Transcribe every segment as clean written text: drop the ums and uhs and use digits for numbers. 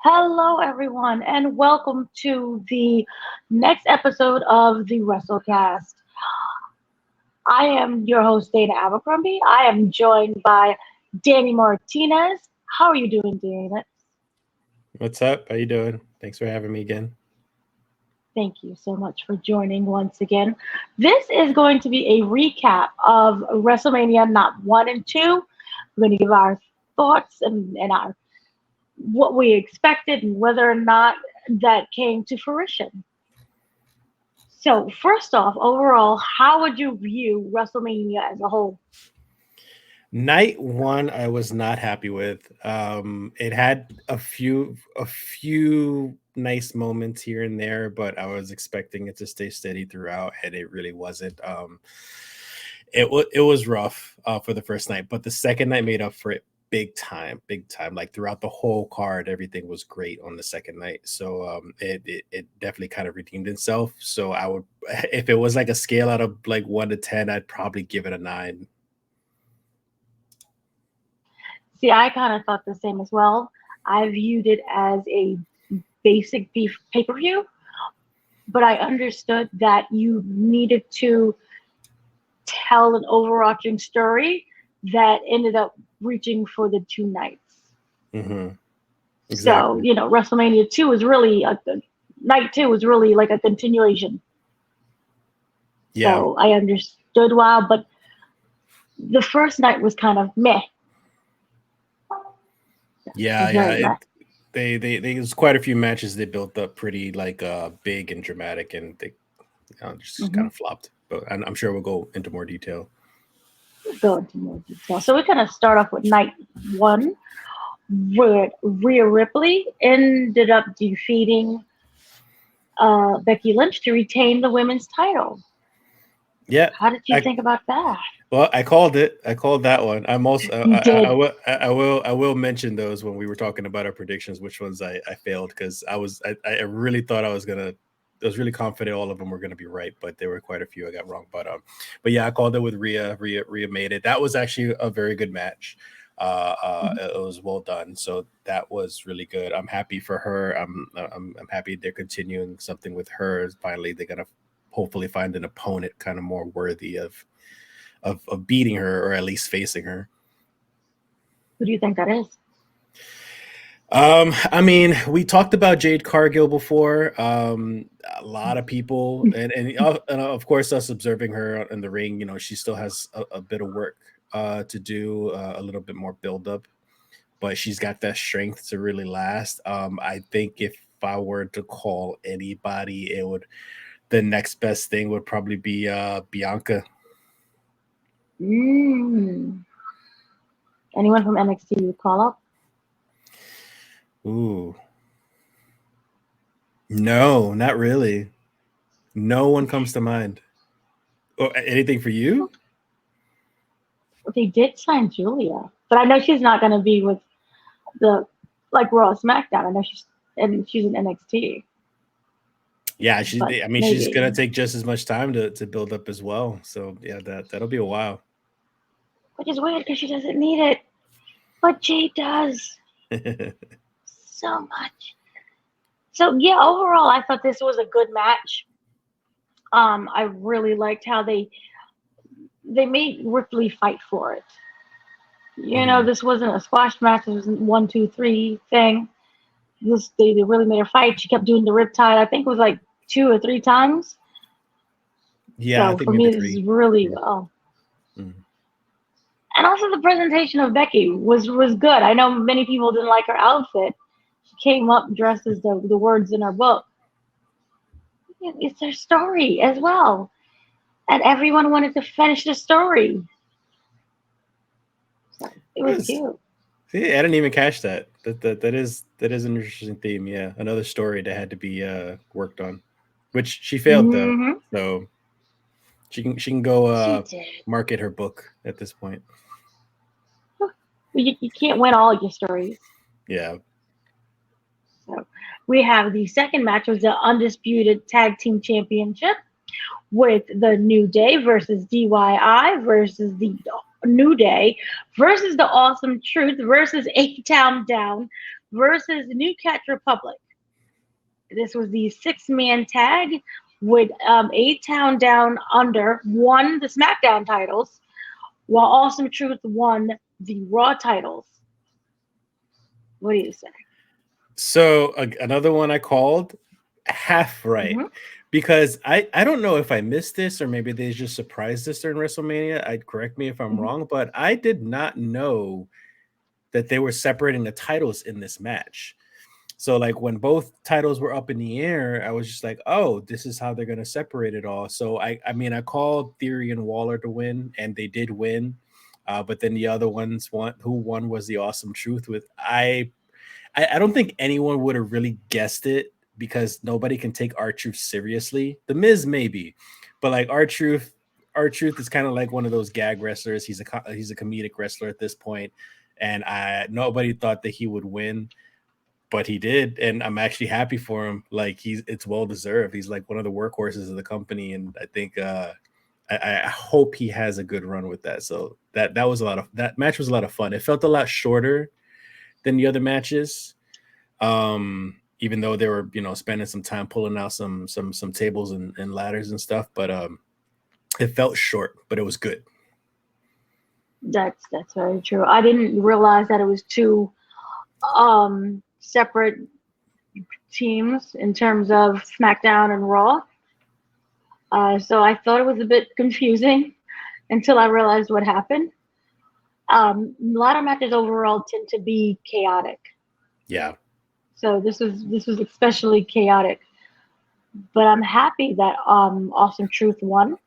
Hello, everyone, and welcome to the next episode of the WrestleCast. I am your host, Dana Abercrombie. I am joined by Danny Martinez. How are you doing, Dana? What's up? How you doing? Thanks for having me again. Thank you so much for joining once again. This is going to be a recap of WrestleMania not one and two. We're going to give our thoughts and our what we expected and whether or not that came to fruition. So, first off, overall, how would you view WrestleMania as a whole? Night one, I was not happy with. It had a few nice moments here and there, but I was expecting it to stay steady throughout, and it really wasn't. It was rough for the first night, but the second night made up for it big time, big time. Like throughout the whole card, everything was great on the second night. So it definitely kind of redeemed itself. So I would, if it was like a scale out of like 1 to 10, I'd probably give it a 9. See, I kind of thought the same as well. I viewed it as a basic beef pay per view, but I understood that you needed to tell an overarching story that ended up reaching for the two nights. Hmm. So, Exactly. WrestleMania 2 was really, night 2 was really like a continuation. Yeah. So I understood why, but the first night was kind of meh. It Yeah, was yeah. very meh. They there's quite a few matches they built up pretty like big and dramatic, and they just kind Hmm. of flopped. But I'm sure we'll go into more detail. Go into more detail. So we're going to start off with night one, where Rhea Ripley ended up defeating Becky Lynch to retain the women's title. Yeah, How did you I think about that? well, I called it. I called that one. I'm also You I did. will I will mention those when we were talking about our predictions, which ones I failed because I really thought I was really confident all of them were gonna be right, but there were quite a few I got wrong. But yeah, I called it with Rhea. Rhea made it. That was actually a very good match. Mhm. It was well done, so that was really good. I'm happy for her. I'm happy they're continuing something with her. Finally, they're gonna hopefully find an opponent kind of more worthy of beating her or at least facing her. Who do you think that is? I mean, we talked about Jade Cargill before. A lot of people, and of course, us observing her in the ring, she still has a bit of work to do, a little bit more build up, but she's got that strength to really last. I think if I were to call anybody, it would the next best thing would probably be Bianca. Mm. Anyone from NXT you would call up? Ooh, no, not really. No one comes to mind. Oh, anything for you? They did sign Julia, but I know she's not going to be with the like Raw SmackDown. I know she's in NXT, Yeah, but I mean, she's maybe gonna take just as much time to build up as well. So yeah, that'll be a while. which is weird because she doesn't need it, but Jade does so much. So yeah, overall, I thought this was a good match. I really liked how they made Ripley fight for it. Hmm. This wasn't a squash match. It was a 1, 2, 3 thing. They really made her fight. She kept doing the riptide. I think it was like 2 or 3 times. Yeah, I So think for me, maybe this is three. really Yeah. well. Mhm. And also the presentation of Becky was good. I know many people didn't like her outfit. She came up dressed as the words in her book. It's her story as well, and everyone wanted to finish the story. So it was Yes. cute. See, I didn't even catch that. That is an interesting theme. Yeah, another story that had to be worked on, which she failed though. Hmm. So she can go She did. market her book at this point. You can't win all your stories. Yeah. So we have the second match was the undisputed tag team championship with the New Day versus DYI versus the New Day versus the Awesome Truth versus A Town Down versus New Catch Republic. This was the 6-man tag with A-Town Down Under won the SmackDown titles, while Awesome Truth won the Raw titles. What do you say? So another one I called half right. Mhm. Because I don't know if I missed this or maybe they just surprised us during WrestleMania. I'd correct me if I'm Mhm. wrong, but I did not know that they were separating the titles in this match. So like when both titles were up in the air, I was just like, oh, this is how they're gonna separate it all. So I mean I called Theory and Waller to win, and they did win. But then the other ones who won was the Awesome Truth with I don't think anyone would have really guessed it because nobody can take R-Truth seriously. The Miz maybe, but like R-Truth is kind of like one of those gag wrestlers. He's a comedic wrestler at this point, and nobody thought that he would win, but he did, and I'm actually happy for him. Like it's well deserved. He's like one of the workhorses of the company, and I think I hope he has a good run with that. So that match was a lot of fun. It felt a lot shorter than the other matches, even though they were spending some time pulling out some tables and ladders and stuff, but it felt short, but it was good. That's very true. I didn't realize that it was two separate teams in terms of SmackDown and Raw. So I thought it was a bit confusing until I realized what happened. A lot of matches overall tend to be chaotic. Yeah. So this was especially chaotic. But I'm happy that Awesome Truth won,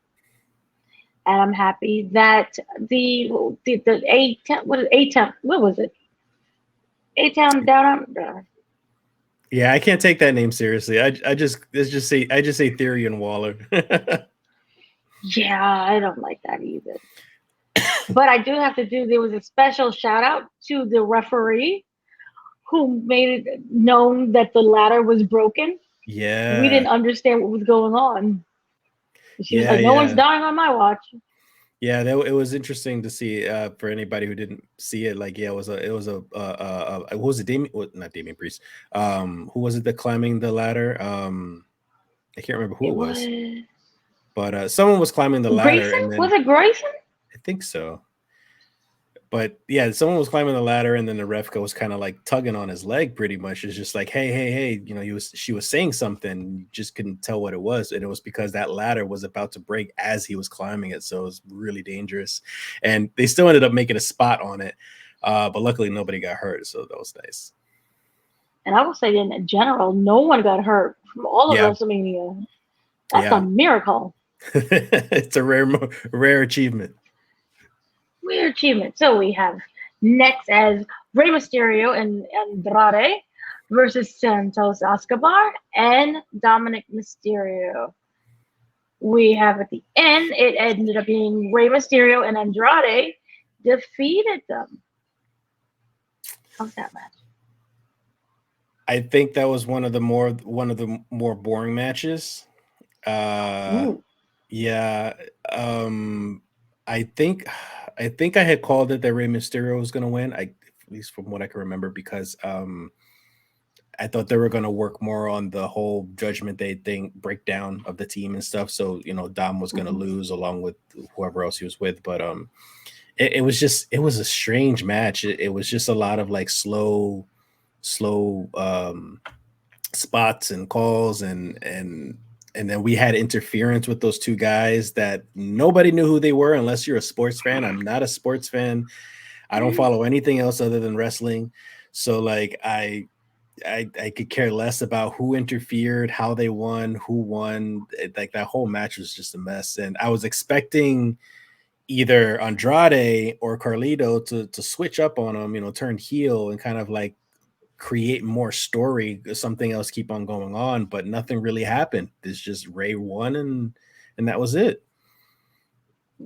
and I'm happy that the what was it? A-Town Down Under. Yeah, I can't take that name seriously. I just say Theory and Waller. Yeah, I don't like that either. But I do have to do. There was a special shout out to the referee who made it known that the ladder was broken. Yeah. We didn't understand what was going on. She was like, "No one's dying on my watch." Yeah, it was interesting to see for anybody who didn't see it. Like, yeah, it was what was it? Not Damien Priest. Who was it that climbing the ladder? I can't remember who it was. But someone was climbing the ladder. Grayson? And then, was it Grayson? I think so. But yeah, someone was climbing the ladder, and then the ref was kind of like tugging on his leg, pretty much. It's just like, hey, she was saying something, you just couldn't tell what it was, and it was because that ladder was about to break as he was climbing it, so it was really dangerous. And they still ended up making a spot on it, but luckily nobody got hurt, so that was nice. And I will say, in general, no one got hurt from all of WrestleMania. That's a miracle. It's a rare achievement. Weird achievement. So we have next as Rey Mysterio and Andrade versus Santos Escobar and Dominic Mysterio. We have at the end, it ended up being Rey Mysterio and Andrade defeated them. How's that match? I think that was one of the more boring matches. Yeah. I think I had called it that Rey Mysterio was going to win. At least from what I can remember, because I thought they were going to work more on the whole Judgment Day thing, breakdown of the team and stuff. So Dom was going to lose along with whoever else he was with. But it was a strange match. It was just a lot of like slow spots and calls and then we had interference with those two guys that nobody knew who they were unless you're a sports fan. I'm not a sports fan. I don't follow anything else other than wrestling. So like I could care less about who interfered, how they won, who won. Like that whole match was just a mess. And I was expecting either Andrade or Carlito to switch up on them, turn heel and kind of like create more story, something else keep on going on, but nothing really happened. It's just Ray won and that was it.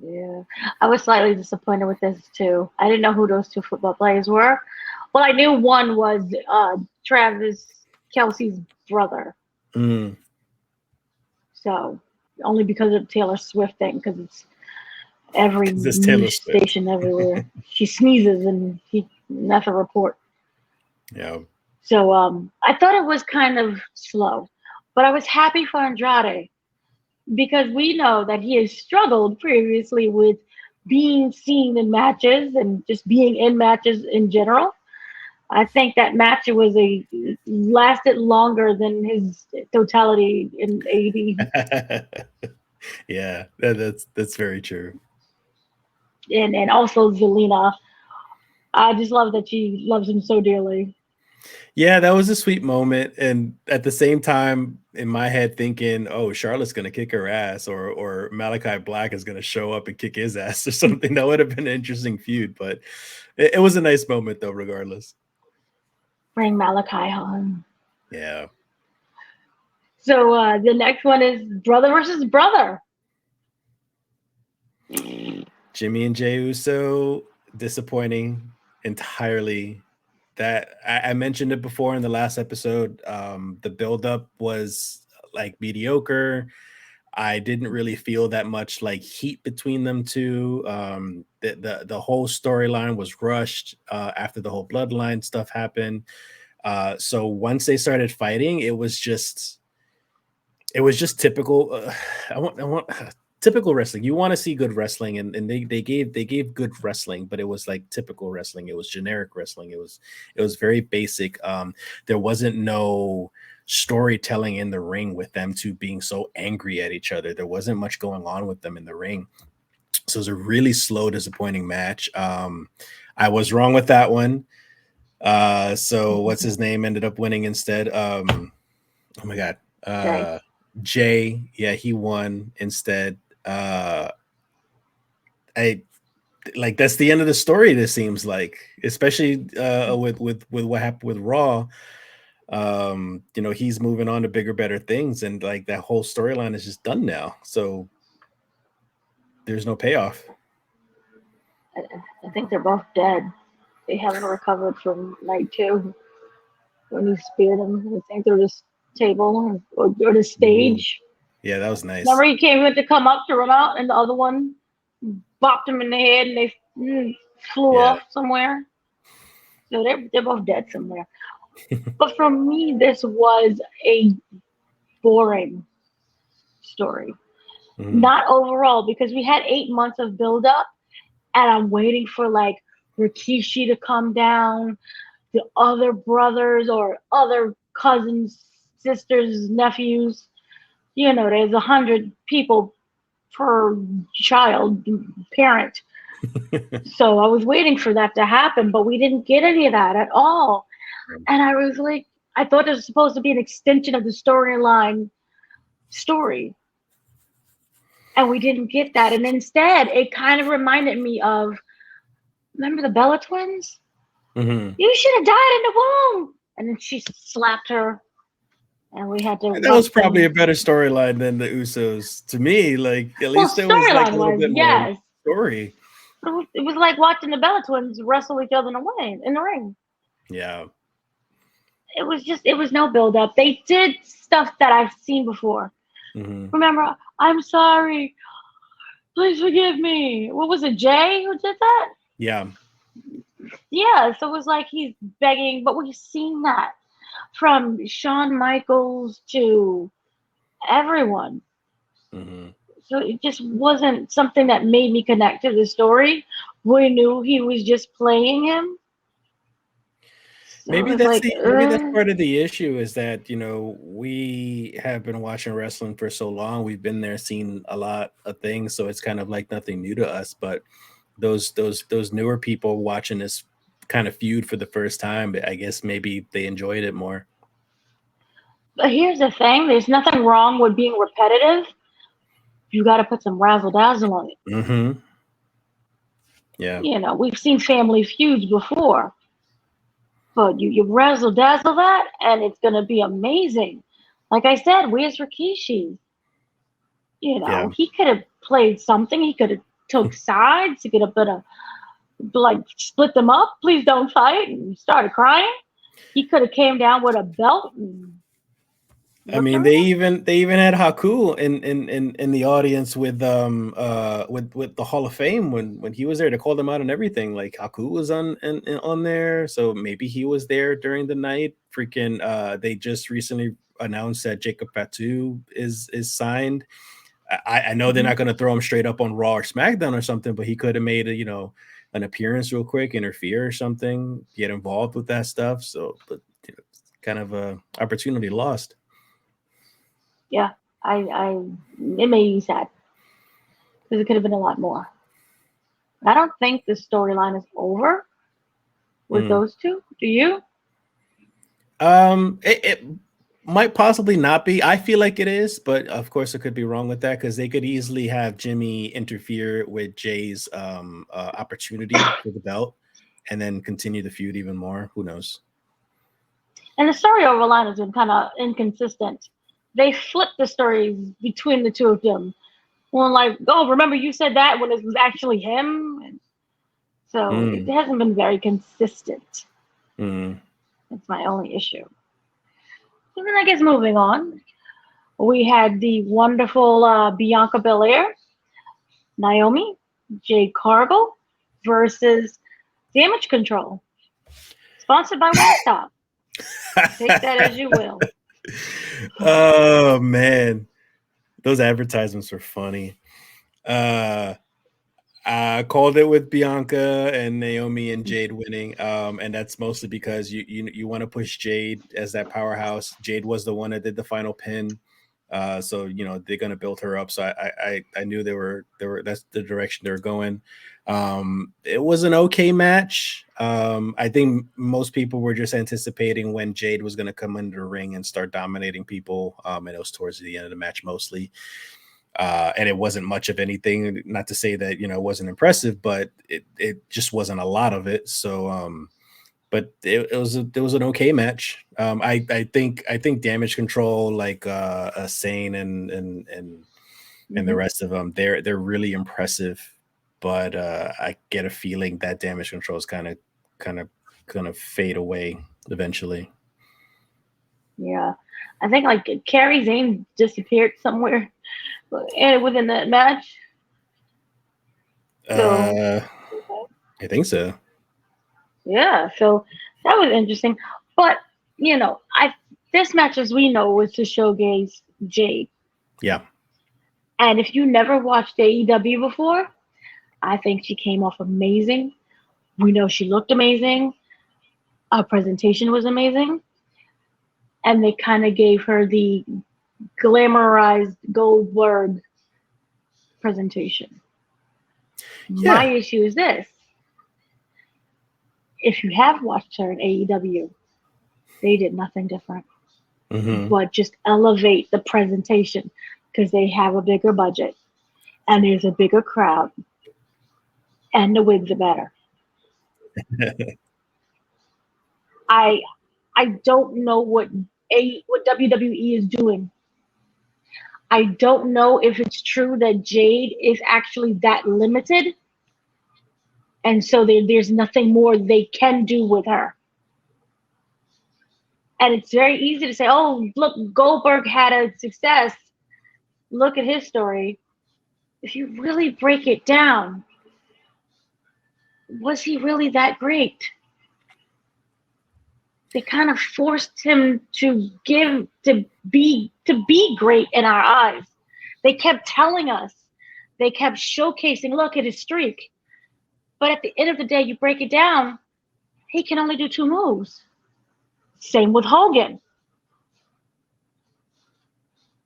Yeah, I was slightly disappointed with this too. I didn't know who those two football players were. Well, I knew one was Travis Kelce's brother. So only because of Taylor Swift thing, because it's every news station everywhere. She sneezes and that's a report. Yeah. So I thought it was kind of slow, but I was happy for Andrade because we know that he has struggled previously with being seen in matches and just being in matches in general. I think that match was a lasted longer than his totality in AD, Yeah, that's very true. and also Zelina. I just love that she loves him so dearly. Yeah, that was a sweet moment, and at the same time, in my head, thinking, "Oh, Charlotte's gonna kick her ass," or Malachi Black is gonna show up and kick his ass, or something. That would have been an interesting feud, but it was a nice moment, though, regardless. Bring Malachi home. Yeah. So the next one is brother versus brother. Jimmy and Jey Uso, disappointing entirely. That I mentioned it before in the last episode. The buildup was like mediocre. I didn't really feel that much like heat between them two. The whole storyline was rushed after the whole bloodline stuff happened. So once they started fighting, it was just typical. I want typical wrestling. You want to see good wrestling, and they gave good wrestling, but it was like typical wrestling. It was generic wrestling. It was very basic. There wasn't no storytelling in the ring with them two being so angry at each other. There wasn't much going on with them in the ring. So it was a really slow, disappointing match. I was wrong with that one. So what's his name ended up winning instead? Oh my god. Jay. Jay, yeah, he won instead. I like that's the end of the story. This seems like, especially with what happened with Raw. He's moving on to bigger, better things, and like that whole storyline is just done now. So there's no payoff. I think they're both dead. They haven't recovered from night two when he speared him. I think through this table or the Ooh. stage. Yeah, that was nice. Remember he came in to come up to run out, and the other one bopped him in the head, and they flew Yeah. off somewhere. So they're both dead somewhere. But for me, this was a boring story. Mhm. Not overall, because we had 8 months of build up, and I'm waiting for like Rikishi to come down, the other brothers or other cousins, sisters, nephews. There's 100 people per child, parent. So I was waiting for that to happen, but we didn't get any of that at all. And I was like, I thought it was supposed to be an extension of the storyline story. And we didn't get that. And instead, it kind of reminded me of, remember the Bella twins? Mhm. You should have died in the womb. And then she slapped her, and we had to That was watch probably a them. better storyline than the Usos to me. Like at Well, least there was like a storyline little was, bit more yes. story. It was like watching the Bella twins wrestle each other in the ring. Yeah. It was no build up. They did stuff that I've seen before. Hmm. Remember, I'm sorry. Please forgive me. What was it, Jay who did that? Yeah. Yeah, so it was like he's begging, but we've seen that from Shawn Michaels to everyone. Hmm. So it just wasn't something that made me connect to the story. We knew he was just playing him. So it Maybe was that's like, the maybe that's part of the issue is that we have been watching wrestling for so long. We've been there, seen a lot of things, so it's kind of like nothing new to us. But those newer people watching this kind of feud for the first time, I guess maybe they enjoyed it more. but here's the thing: there's nothing wrong with being repetitive. You got to put some razzle dazzle on it. Hmm. Yeah. We've seen family feuds before, but you razzle dazzle that, and it's gonna be amazing. Like I said, where's Rikishi? Yeah. He could have played something. He could have took sides. He could have been like split them up. Please don't fight, and started crying. He could have came down with a belt and I Look mean, her up. they even had Haku in the audience with the Hall of Fame when he was there. They called him out and everything. Like Haku was on there, so maybe he was there during the night. Freaking, they just recently announced that Jacob Fatu is signed. I know they're not going to throw him straight up on Raw or SmackDown or something, but he could have made an appearance real quick, interfere or something, get involved with that stuff. So, but kind of a opportunity lost. Yeah, it made me sad because it could have been a lot more. I don't think the storyline is over with Mm. those two. Do you? It might possibly not be. I feel like it is, but of course it could be wrong with that because they could easily have Jimmy interfere with Jay's opportunity for the belt and then continue the feud even more. Who knows? And the story overline has been kind of inconsistent. They flipped the stories between the two of them. One like, oh, remember you said that when it was actually him. And so it Mm. hasn't been very consistent. Mm. That's my only issue. And then I guess moving on, we had the wonderful Bianca Belair, Naomi, Jade Cargill versus Damage Control, sponsored by Wingstop. Take that as you will. Oh man, those advertisements were funny. I called it with Bianca and Naomi and Jade winning, and that's mostly because you want to push Jade as that powerhouse. Jade was the one that did the final pin, so they're gonna build her up. So I knew they were that's the direction they're going. It was an okay match. I think most people were just anticipating when Jade was gonna come into the ring and start dominating people, and it was towards the end of the match mostly. And it wasn't much of anything. Not to say that it wasn't impressive, but it just wasn't a lot of it. So, but it was an okay match. I think Damage Control, like Sane and the rest of them, they're really impressive. But I get a feeling that Damage Control is kind of gonna fade away eventually. Yeah. I think like Carrie Zane disappeared somewhere within that match. So Uh, I think so. yeah, so that was interesting. But I this match, as we know, was to showcase Jade. Yeah. And if you never watched AEW before, I think she came off amazing. We know she looked amazing. Her presentation was amazing. And they kind of gave her the glamorized Goldberg presentation. My Yeah. issue is this. If you have watched her in AEW, they did nothing different Hmm. but just elevate the presentation because they have a bigger budget and there's a bigger crowd and the wigs are better. I I don't know what WWE is doing. I don't know if it's true that Jade is actually that limited, and so there's nothing more they can do with her. And it's very easy to say, "Oh, look, Goldberg had a success. Look at his story." If you really break it down, was he really that great? They kind of forced him to be great in our eyes. They kept telling us, they kept showcasing, look at his streak. But at the end of the day, you break it down, he can only do two moves. Same with Hogan.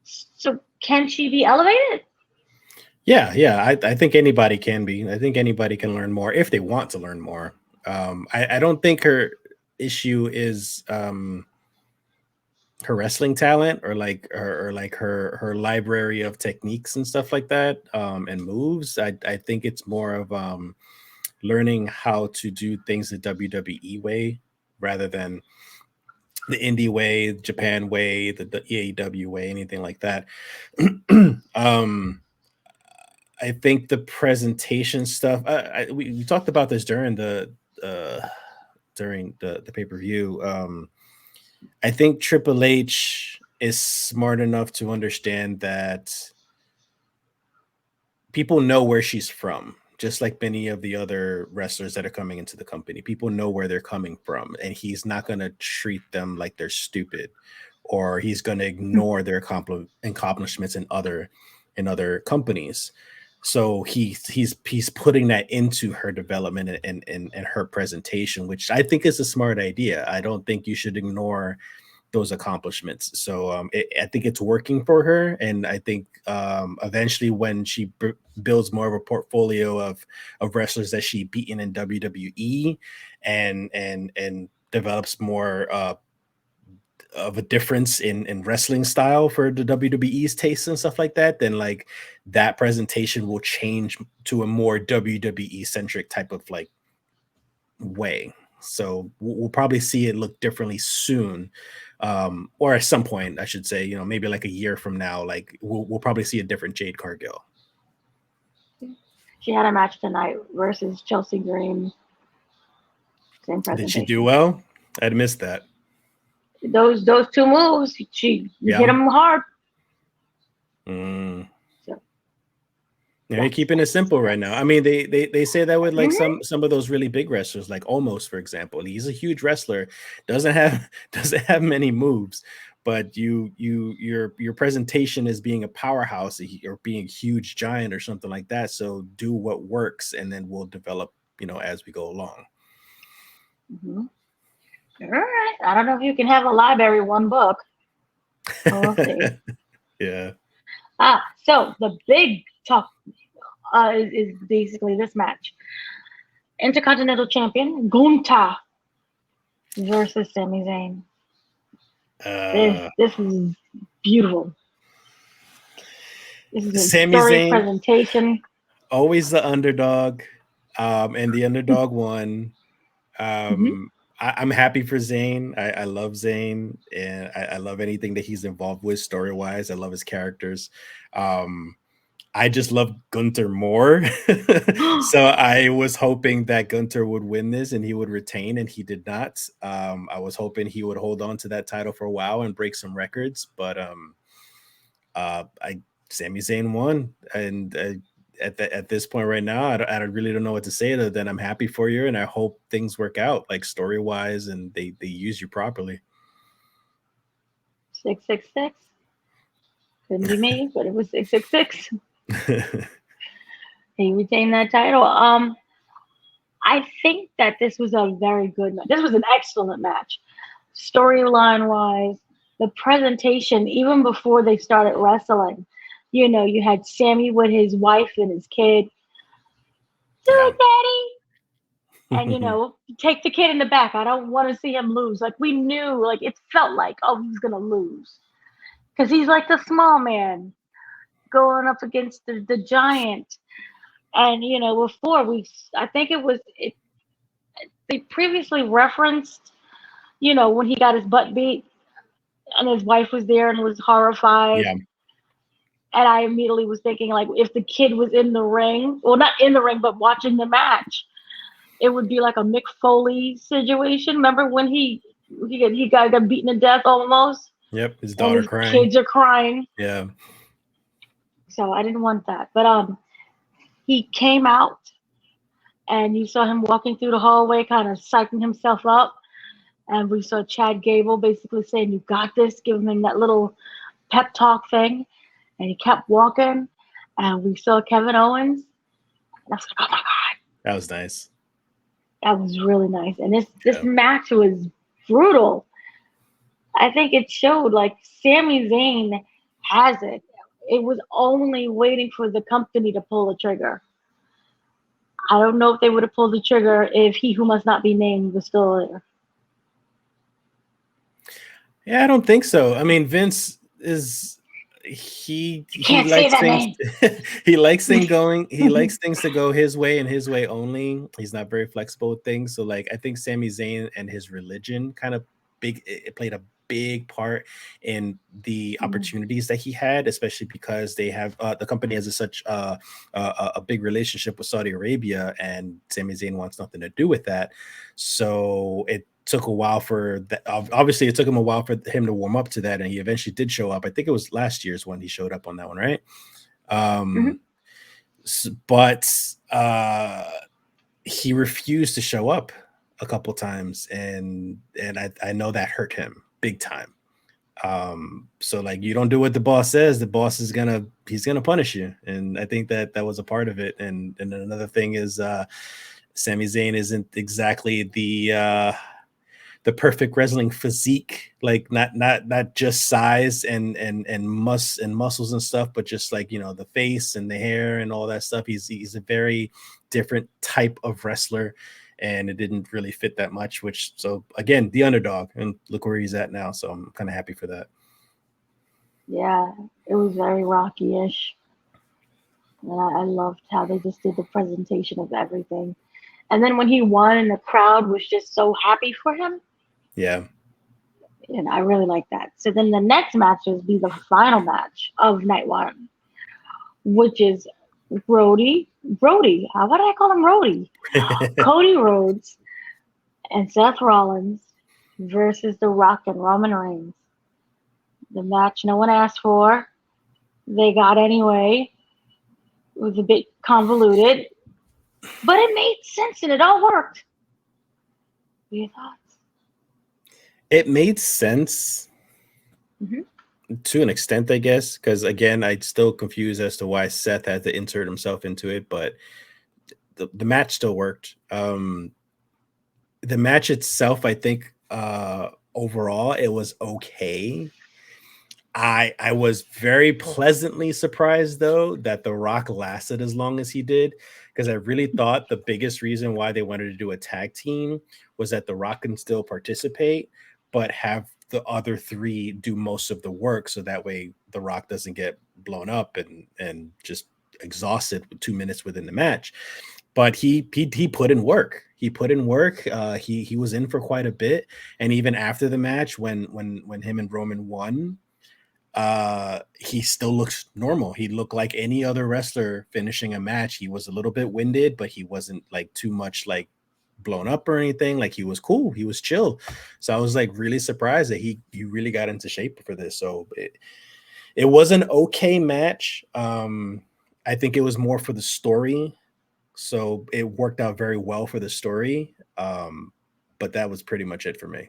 So can she be elevated? Yeah. I think anybody can be. I think anybody can learn more if they want to learn more. I don't think her issue is her wrestling talent or like her library of techniques and stuff like that, and moves. I think it's more of learning how to do things the WWE way rather than the indie way, Japan way, the AEW way, anything like that. um I think the presentation stuff. We talked about this during the pay per view. I think Triple H. is smart enough to understand that people know where she's from, just like many of the other wrestlers that are coming into the company. People know where they're coming from, and he's not going to treat them like they're stupid, or he's going to ignore their accomplishments in other companies. So he's putting that into her development and her presentation, which I think is a smart idea. I don't think you should ignore those accomplishments. So I think it's working for her, and I think eventually when she builds more of a portfolio of wrestlers that she beaten in WWE, and develops more of a difference in wrestling style for the WWE's taste and stuff like that, then like that presentation will change to a more WWE centric type of like way. So we'll probably see it look differently soon, or at some point, I should say. Maybe like a year from now, like we'll probably see a different Jade Cargill. She had a match tonight versus Chelsea Green. Same presentation. Did she do well? I'd missed that. Those two moves, she hit them hard. You're keeping it simple right now. I mean, they say that with like some of those really big wrestlers, like Omos, for example. He's a huge wrestler, doesn't have many moves, but your presentation is being a powerhouse or being a huge giant or something like that. So do what works, and then we'll develop, as we go along. Mm-hmm. All right. I don't know if you can have a library one book. We'll see. Yeah. So the big talk is basically this match. Intercontinental Champion Gunther versus Sami Zayn. This is beautiful. This is a Sami story Zayn, presentation. Always the underdog, and the underdog won. I'm happy for Zayn. I love Zayn, and I love anything that he's involved with story-wise. I love his characters. I just love Gunther more. So I was hoping that Gunther would win this and he would retain, and he did not. I was hoping he would hold on to that title for a while and break some records, but Sami Zayn won, and at this point right now, I really don't know what to say other than I'm happy for you, and I hope things work out, like story-wise, and they use you properly. 666. Couldn't be me, but it was 666. He retained that title. I think that this was a very good match. This was an excellent match. Storyline wise, the presentation, even before they started wrestling, you had Sammy with his wife and his kid. Do it, Daddy. And, take the kid in the back. I don't want to see him lose. Like, we knew, like, it felt like, oh, he's going to lose. Because he's like the small man going up against the giant. And, before I think they previously referenced, when he got his butt beat and his wife was there and was horrified. Yeah. And I immediately was thinking, like, if the kid was in the ring, well, not in the ring, but watching the match, it would be like a Mick Foley situation. Remember when he got beaten to death almost? Yep, his daughter crying. Kids are crying. Yeah. So I didn't want that. But he came out, and you saw him walking through the hallway, kind of psyching himself up. And we saw Chad Gable basically saying, "You got this," giving him that little pep talk thing. And he kept walking, and we saw Kevin Owens. And I was like, "Oh my God!" That was nice. That was really nice. And this match was brutal. I think it showed, like, Sami Zayn has it. It was only waiting for the company to pull the trigger. I don't know if they would have pulled the trigger if He Who Must Not Be Named was still there. Yeah, I don't think so. I mean, Vince is he likes things. He likes things going. He likes things to go his way and his way only. He's not very flexible with things. So, like, I think Sami Zayn and his religion kind of it played a big part in the opportunities that he had, especially because they have the company has such a big relationship with Saudi Arabia, and Sami Zayn wants nothing to do with that. So it took a while for that. Obviously, it took him a while for him to warm up to that, and he eventually did show up. I think it was last year's when he showed up on that one, right? Mhm. But he refused to show up a couple times, and I know that hurt him big time. So like, you don't do what the boss says, the boss is he's gonna punish you, and I think that was a part of it. And another thing is, Sami Zayn isn't exactly the perfect wrestling physique, like not just size and muscles and stuff, but just like, the face and the hair and all that stuff. He's a very different type of wrestler, and it didn't really fit that much. So again, the underdog, and look where he's at now. So I'm kind of happy for that. Yeah, it was very Rocky-ish, and I loved how they just did the presentation of everything. And then when he won, and the crowd was just so happy for him, Yeah. and I really like that. So then the next match will be the final match of night one, which is Brody. Why did I call him Brody? Cody Rhodes and Seth Rollins versus The Rock and Roman Reigns. The match no one asked for. They got anyway. It was a bit convoluted, but it made sense and it all worked. What are your thoughts? It made sense to an extent, I guess, because again, I'm still confused as to why Seth had to insert himself into it, but the match still worked. The match itself, I think, overall, it was okay. I was very pleasantly surprised, though, that The Rock lasted as long as he did, because I really thought the biggest reason why they wanted to do a tag team was that The Rock can still participate, but have the other three do most of the work, so that way The Rock doesn't get blown up and just exhausted with 2 minutes within the match. But he put in work. He put in work. He was in for quite a bit, and even after the match, when him and Roman won, he still looks normal. He looked like any other wrestler finishing a match. He was a little bit winded, but he wasn't like too much like blown up or anything. Like, he was cool, he was chill. So I was like really surprised that he really got into shape for this. So it was an okay match. I think it was more for the story, so it worked out very well for the story. But that was pretty much it for me.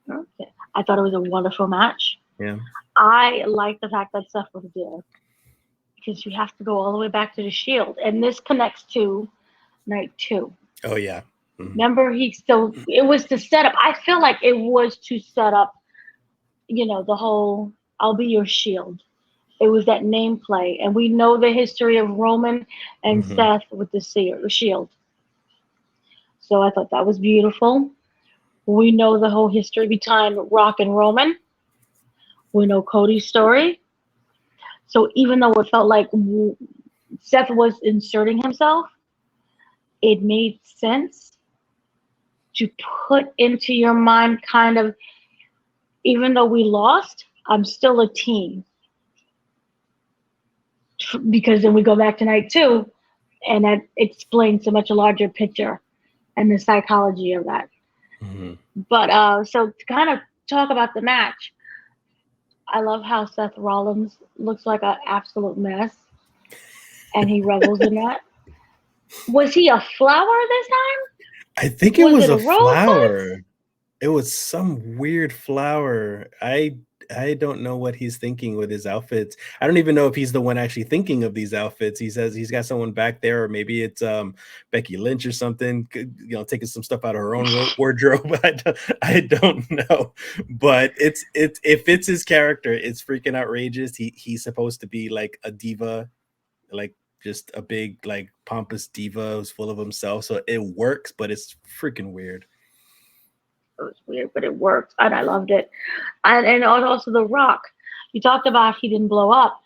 Okay. I thought it was a wonderful match. Yeah. I like the fact that Seth was there, because you have to go all the way back to the Shield, and this connects to night 2. Oh yeah. Remember, it was to set up. I feel like it was to set up, the whole "I'll be your shield." It was that name play, and we know the history of Roman and Seth with the Shield. So I thought that was beautiful. We know the whole history behind Rock and Roman. We know Cody's story. So even though it felt like Seth was inserting himself, it made sense to put into your mind kind of, even though we lost, I'm still a team. Because then we go back to night 2, and that explains so much a larger picture and the psychology of that. But so to kind of talk about the match, I love how Seth Rollins looks like an absolute mess, and he revels in that. Was he a flower this time? I think it was it a flower. rosebud? It was some weird flower. I don't know what he's thinking with his outfits. I don't even know if he's the one actually thinking of these outfits. He says he's got someone back there, or maybe it's Becky Lynch or something, taking some stuff out of her own wardrobe. I don't know, but it fits his character. It's freaking outrageous. He's supposed to be like a diva, like just a big like pompous diva who's full of himself. So it works, but it's freaking weird. It was weird, but it worked, and I loved it. And also The Rock. You talked about he didn't blow up.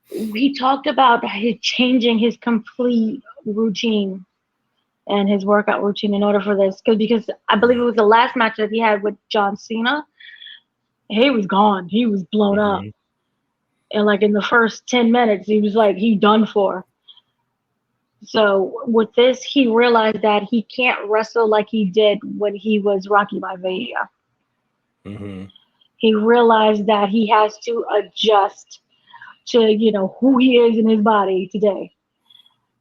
He talked about changing his complete routine and his workout routine in order for this, because I believe it was the last match that he had with John Cena. He was gone. He was blown up, and like in the first 10 minutes, he was like he done for. So with this, he realized that he can't wrestle like he did when he was Rocky Maivia. Hmm. He realized that he has to adjust to, who he is in his body today.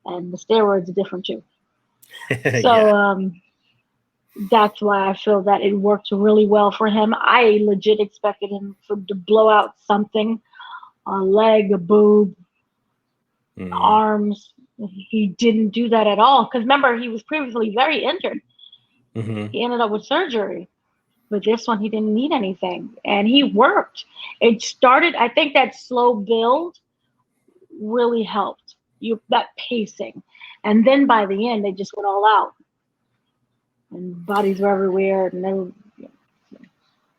And the steroids are different too. Yeah. So that's why I feel that it worked really well for him. I legit expected him to blow out something, a leg, a boob, Hmm. arms. He didn't do that at all. Because remember, he was previously very injured. Hmm. He ended up with surgery. But this one, he didn't need anything. And he worked. It started, I think that slow build really helped. That pacing. And then by the end, they just went all out. And bodies were everywhere. And they were,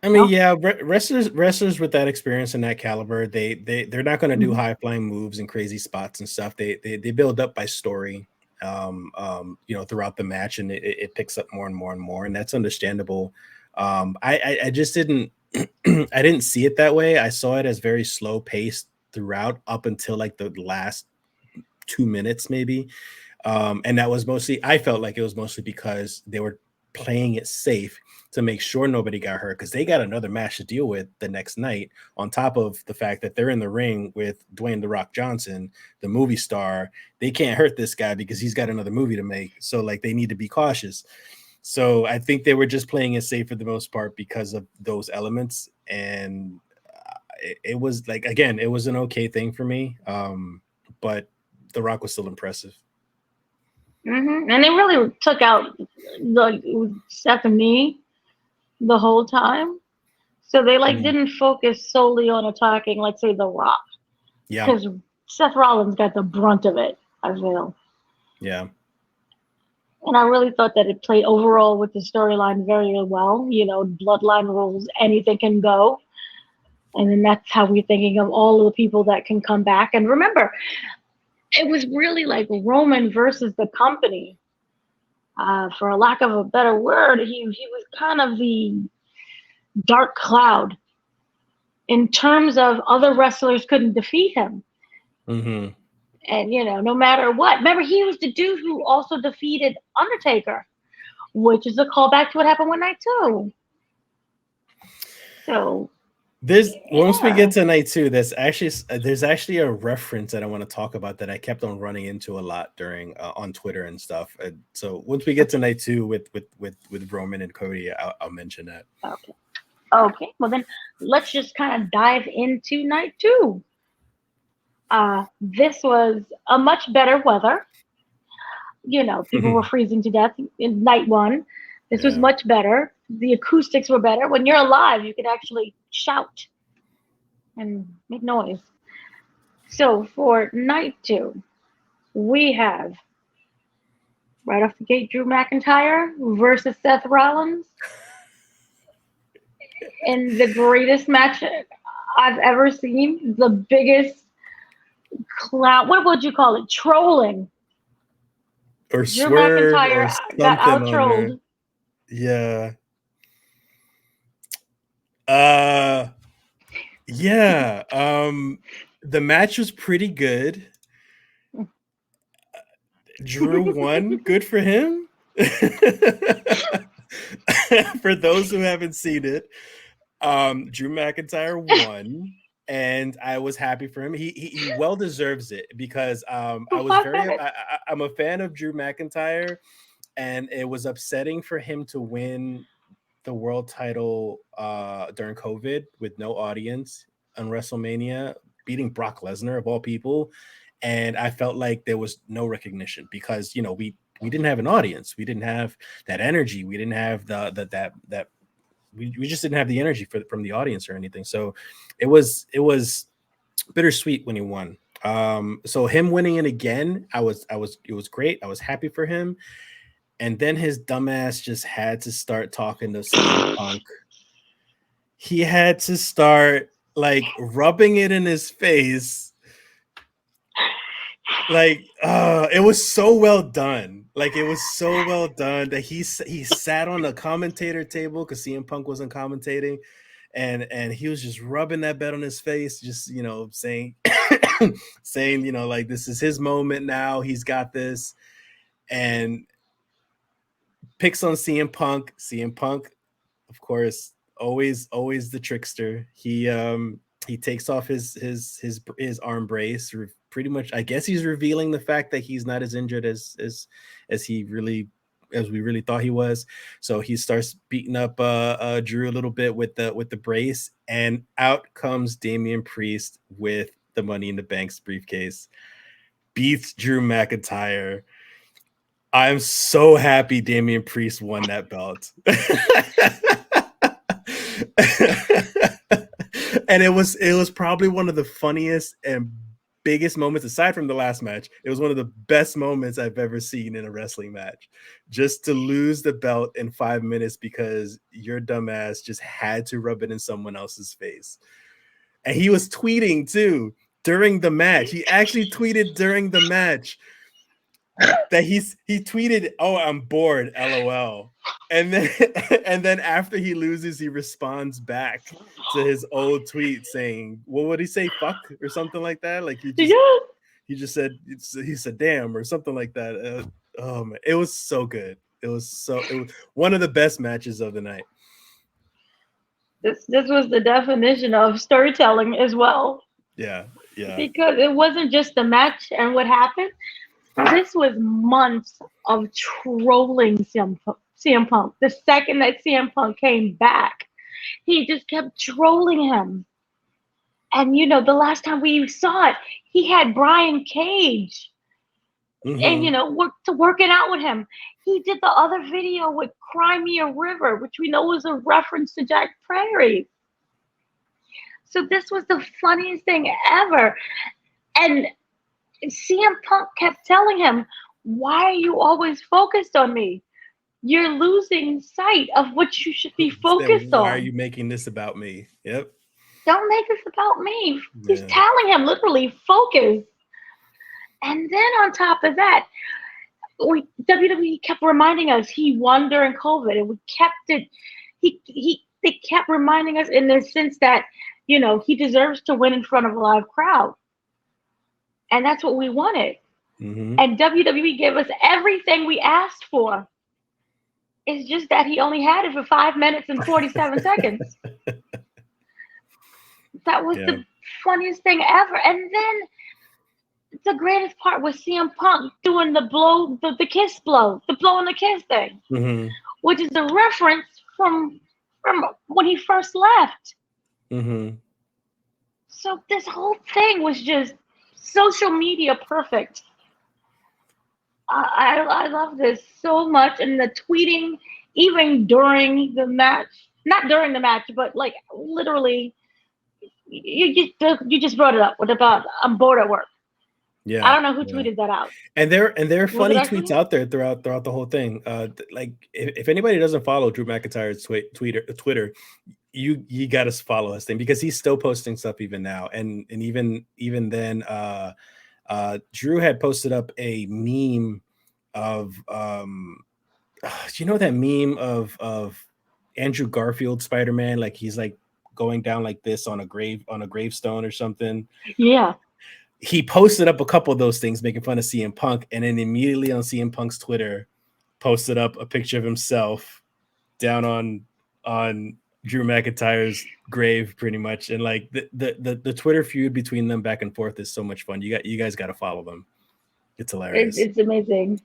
I mean, no. yeah, wrestlers with that experience and that caliber, they're not going to do Mhm. high flying moves and crazy spots and stuff. They build up by story, throughout the match, and it picks up more and more and more, and that's understandable. I just didn't I didn't see it that way. I saw it as very slow paced throughout up until like the last 2 minutes, maybe. And that was mostly, I felt like it was mostly because they were playing it safe to make sure nobody got hurt because they got another match to deal with the next night, on top of the fact that they're in the ring with Dwayne The Rock Johnson, the movie star. They can't hurt this guy because he's got another movie to make. So, like, they need to be cautious. So, I think they were just playing it safe for the most part because of those elements. And it was like, again, it was an okay thing for me. But The Rock was still impressive. And they really took out Stephanie the whole time. So they like Mm. didn't focus solely on attacking, let's say, The Rock, Yeah. because Seth Rollins got the brunt of it. I feel, Yeah. and I really thought that it played overall with the storyline very well. Bloodline rules, anything can go, and then that's how we're thinking of all of the people that can come back. And remember, it was really like Roman versus the company. For a lack of a better word, he was kind of the dark cloud in terms of other wrestlers couldn't defeat him. Hmm. And no matter what, remember he was the dude who also defeated Undertaker, which is a callback to what happened one night too. So There's once we yeah. get to night two, there's actually a reference that I want to talk about that I kept on running into a lot during on Twitter and stuff. So once we get to night two with Roman and Cody, I'll mention that. Okay. Okay. Well then, let's just kind of dive into night two. This was a much better weather. People were freezing to death in night one. This was Yeah. much better. The acoustics were better. When you're alive, you could actually shout and make noise. So for night two, we have right off the gate Drew McIntyre versus Seth Rollins in the greatest match I've ever seen. The biggest clown. What would you call it? Trolling. Or Drew Swerve or McIntyre got something out on there. trolled. Yeah. Uh yeah. The match was pretty good. Drew won. Good for him. For those who haven't seen it, Drew McIntyre won, and I was happy for him. He well deserves it because I'm a fan of Drew McIntyre, and it was upsetting for him to win the world title during COVID with no audience on WrestleMania, beating Brock Lesnar of all people. And I felt like there was no recognition because we didn't have an audience, we didn't have that energy, we didn't have that we just didn't have the energy from the audience or anything. So it was bittersweet when he won. So him winning it again, it was great. I was happy for him. And then his dumbass just had to start talking to CM Punk. He had to start like rubbing it in his face. Like, it was so well done. Like, it was so well done that he sat on the commentator table because CM Punk wasn't commentating, and he was just rubbing that bet on his face, just saying saying, you know, like this is his moment now. He's got this, and picks on CM Punk. CM Punk, of course, always the trickster. He takes off his arm brace. Pretty much, I guess he's revealing the fact that he's not as injured as we really thought he was. So he starts beating up Drew a little bit with the brace, and out comes Damian Priest with the Money in the Bank's briefcase, beats Drew McIntyre. I'm so happy Damian Priest won that belt. And it was probably one of the funniest and biggest moments, aside from the last match. It was one of the best moments I've ever seen in a wrestling match. Just to lose the belt in 5 minutes because your dumbass just had to rub it in someone else's face. And he was tweeting too during the match. He actually tweeted during the match that he tweeted, "Oh, I'm bored, LOL." And then after he loses, he responds back to his old tweet saying, "What would he say? Fuck," or something like that. Like he just said, he said "damn" or something like that. Oh man, it was so good. It was one of the best matches of the night. This was the definition of storytelling as well. Yeah. Because it wasn't just the match and what happened. This was months of trolling CM Punk. The second that CM Punk came back, he just kept trolling him. And you know, the last time we saw it, he had Brian Cage, and you know, working out with him. He did the other video with Crimea River, which we know was a reference to Jack Perry. So this was the funniest thing ever, and CM Punk kept telling him, "Why are you always focused on me? You're losing sight of what you should be focused on. Why are you making this about me?" Yep. Don't make this about me. Yeah. He's telling him literally, focus. And then on top of that, WWE kept reminding us he won during COVID, and we kept it. They kept reminding us in the sense that, you know, he deserves to win in front of a live crowd. And that's what we wanted. And WWE gave us everything we asked for. It's just that he only had it for 5 minutes and 47 seconds. That was the funniest thing ever. And then the greatest part was CM Punk doing the blow, the kiss blow, the blow and the kiss thing, which is a reference from when he first left. So this whole thing was just social media perfect. I love this so much, and the tweeting even during the match, not during the match, but like literally, you just brought it up. What about I'm bored at work? Yeah, I don't know who tweeted that out. And there are funny tweets out there throughout the whole thing. Like if anybody doesn't follow Drew McIntyre's Twitter, you got to follow his thing, because he's still posting stuff even now, and even then. Drew had posted up a meme of do you know that meme of Andrew Garfield Spider-Man, like he's like going down like this on a gravestone or something? Yeah. He posted up a couple of those things making fun of CM Punk, and then immediately on CM Punk's Twitter posted up a picture of himself down on Drew McIntyre's grave, pretty much. And like the Twitter feud between them back and forth is so much fun. You guys got to follow them. It's hilarious. It's amazing.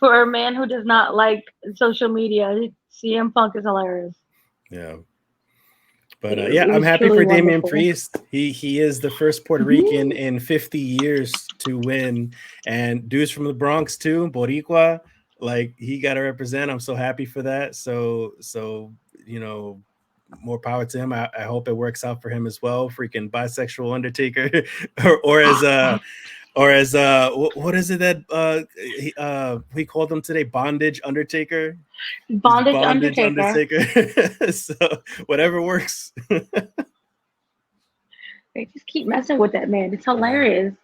For a man who does not like social media, CM Punk is hilarious. Yeah. But I'm happy for Damian Priest. He is the first Puerto Rican in 50 years to win, and dudes from the Bronx too, Boricua. Like, he got to represent. I'm so happy for that. So you know, more power to him. I hope it works out for him as well. Freaking bisexual Undertaker, or as what is it that we called him today? Bondage Undertaker. Bondage Undertaker. So whatever works. They just keep messing with that man. It's hilarious.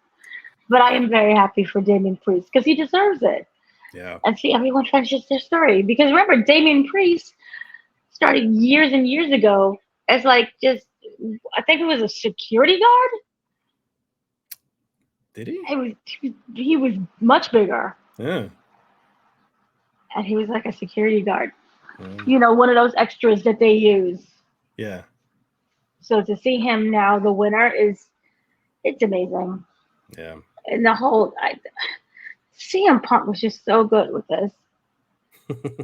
But I am very happy for Damian Priest because he deserves it. Yeah. And see, everyone finishes their story, because remember, Damian Priest started years and years ago as like just, I think it was a security guard. Did he? He was much bigger, Yeah. and he was like a security guard. Mm. You know, one of those extras that they use. Yeah. So to see him now, the winner, it's amazing. Yeah. And the whole CM Punk was just so good with this.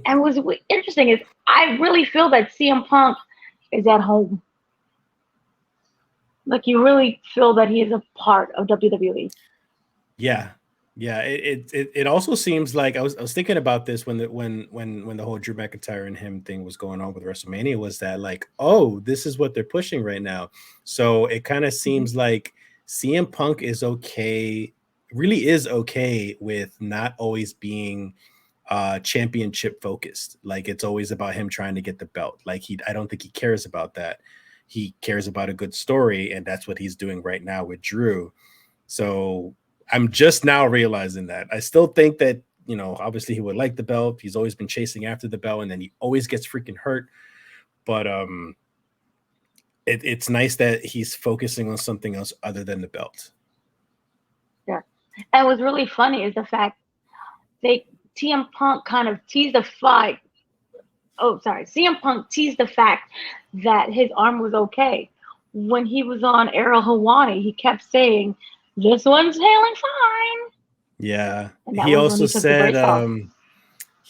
And what's interesting is I really feel that CM Punk is at home. Like you really feel that he is a part of WWE. Yeah. Yeah. It also seems like I was thinking about this when the whole Drew McIntyre and him thing was going on with WrestleMania, was that like, oh, this is what they're pushing right now. So it kind of seems like CM Punk is okay, really is okay with not always being championship focused. Like it's always about him trying to get the belt. Like I don't think he cares about that. He cares about a good story, and that's what he's doing right now with Drew. So I'm just now realizing that. I still think that, you know, obviously he would like the belt. He's always been chasing after the belt, and then he always gets freaking hurt. But it's nice that he's focusing on something else other than the belt. Yeah. And what's really funny is the fact CM Punk kind of teased the fight. Oh, sorry. CM Punk teased the fact that his arm was okay. When he was on Ariel Helwani, he kept saying, "This one's healing fine." Yeah. And that He was when also he took the said brace off.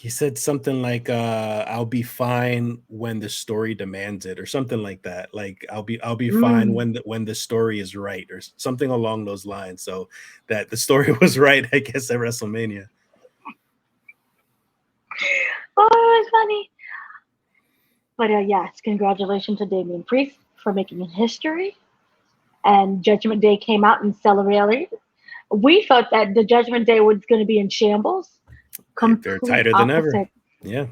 he said something like I'll be fine when the story demands it, or something like that. Like I'll be fine Mm. when the story is right, or something along those lines. So that the story was right, I guess, at WrestleMania. Oh, it was funny. But yes, congratulations to Damian Priest for making history. And Judgment Day came out and celebrated. We thought that the Judgment Day was going to be in shambles. They're Complete tighter than ever. opposite. Yeah.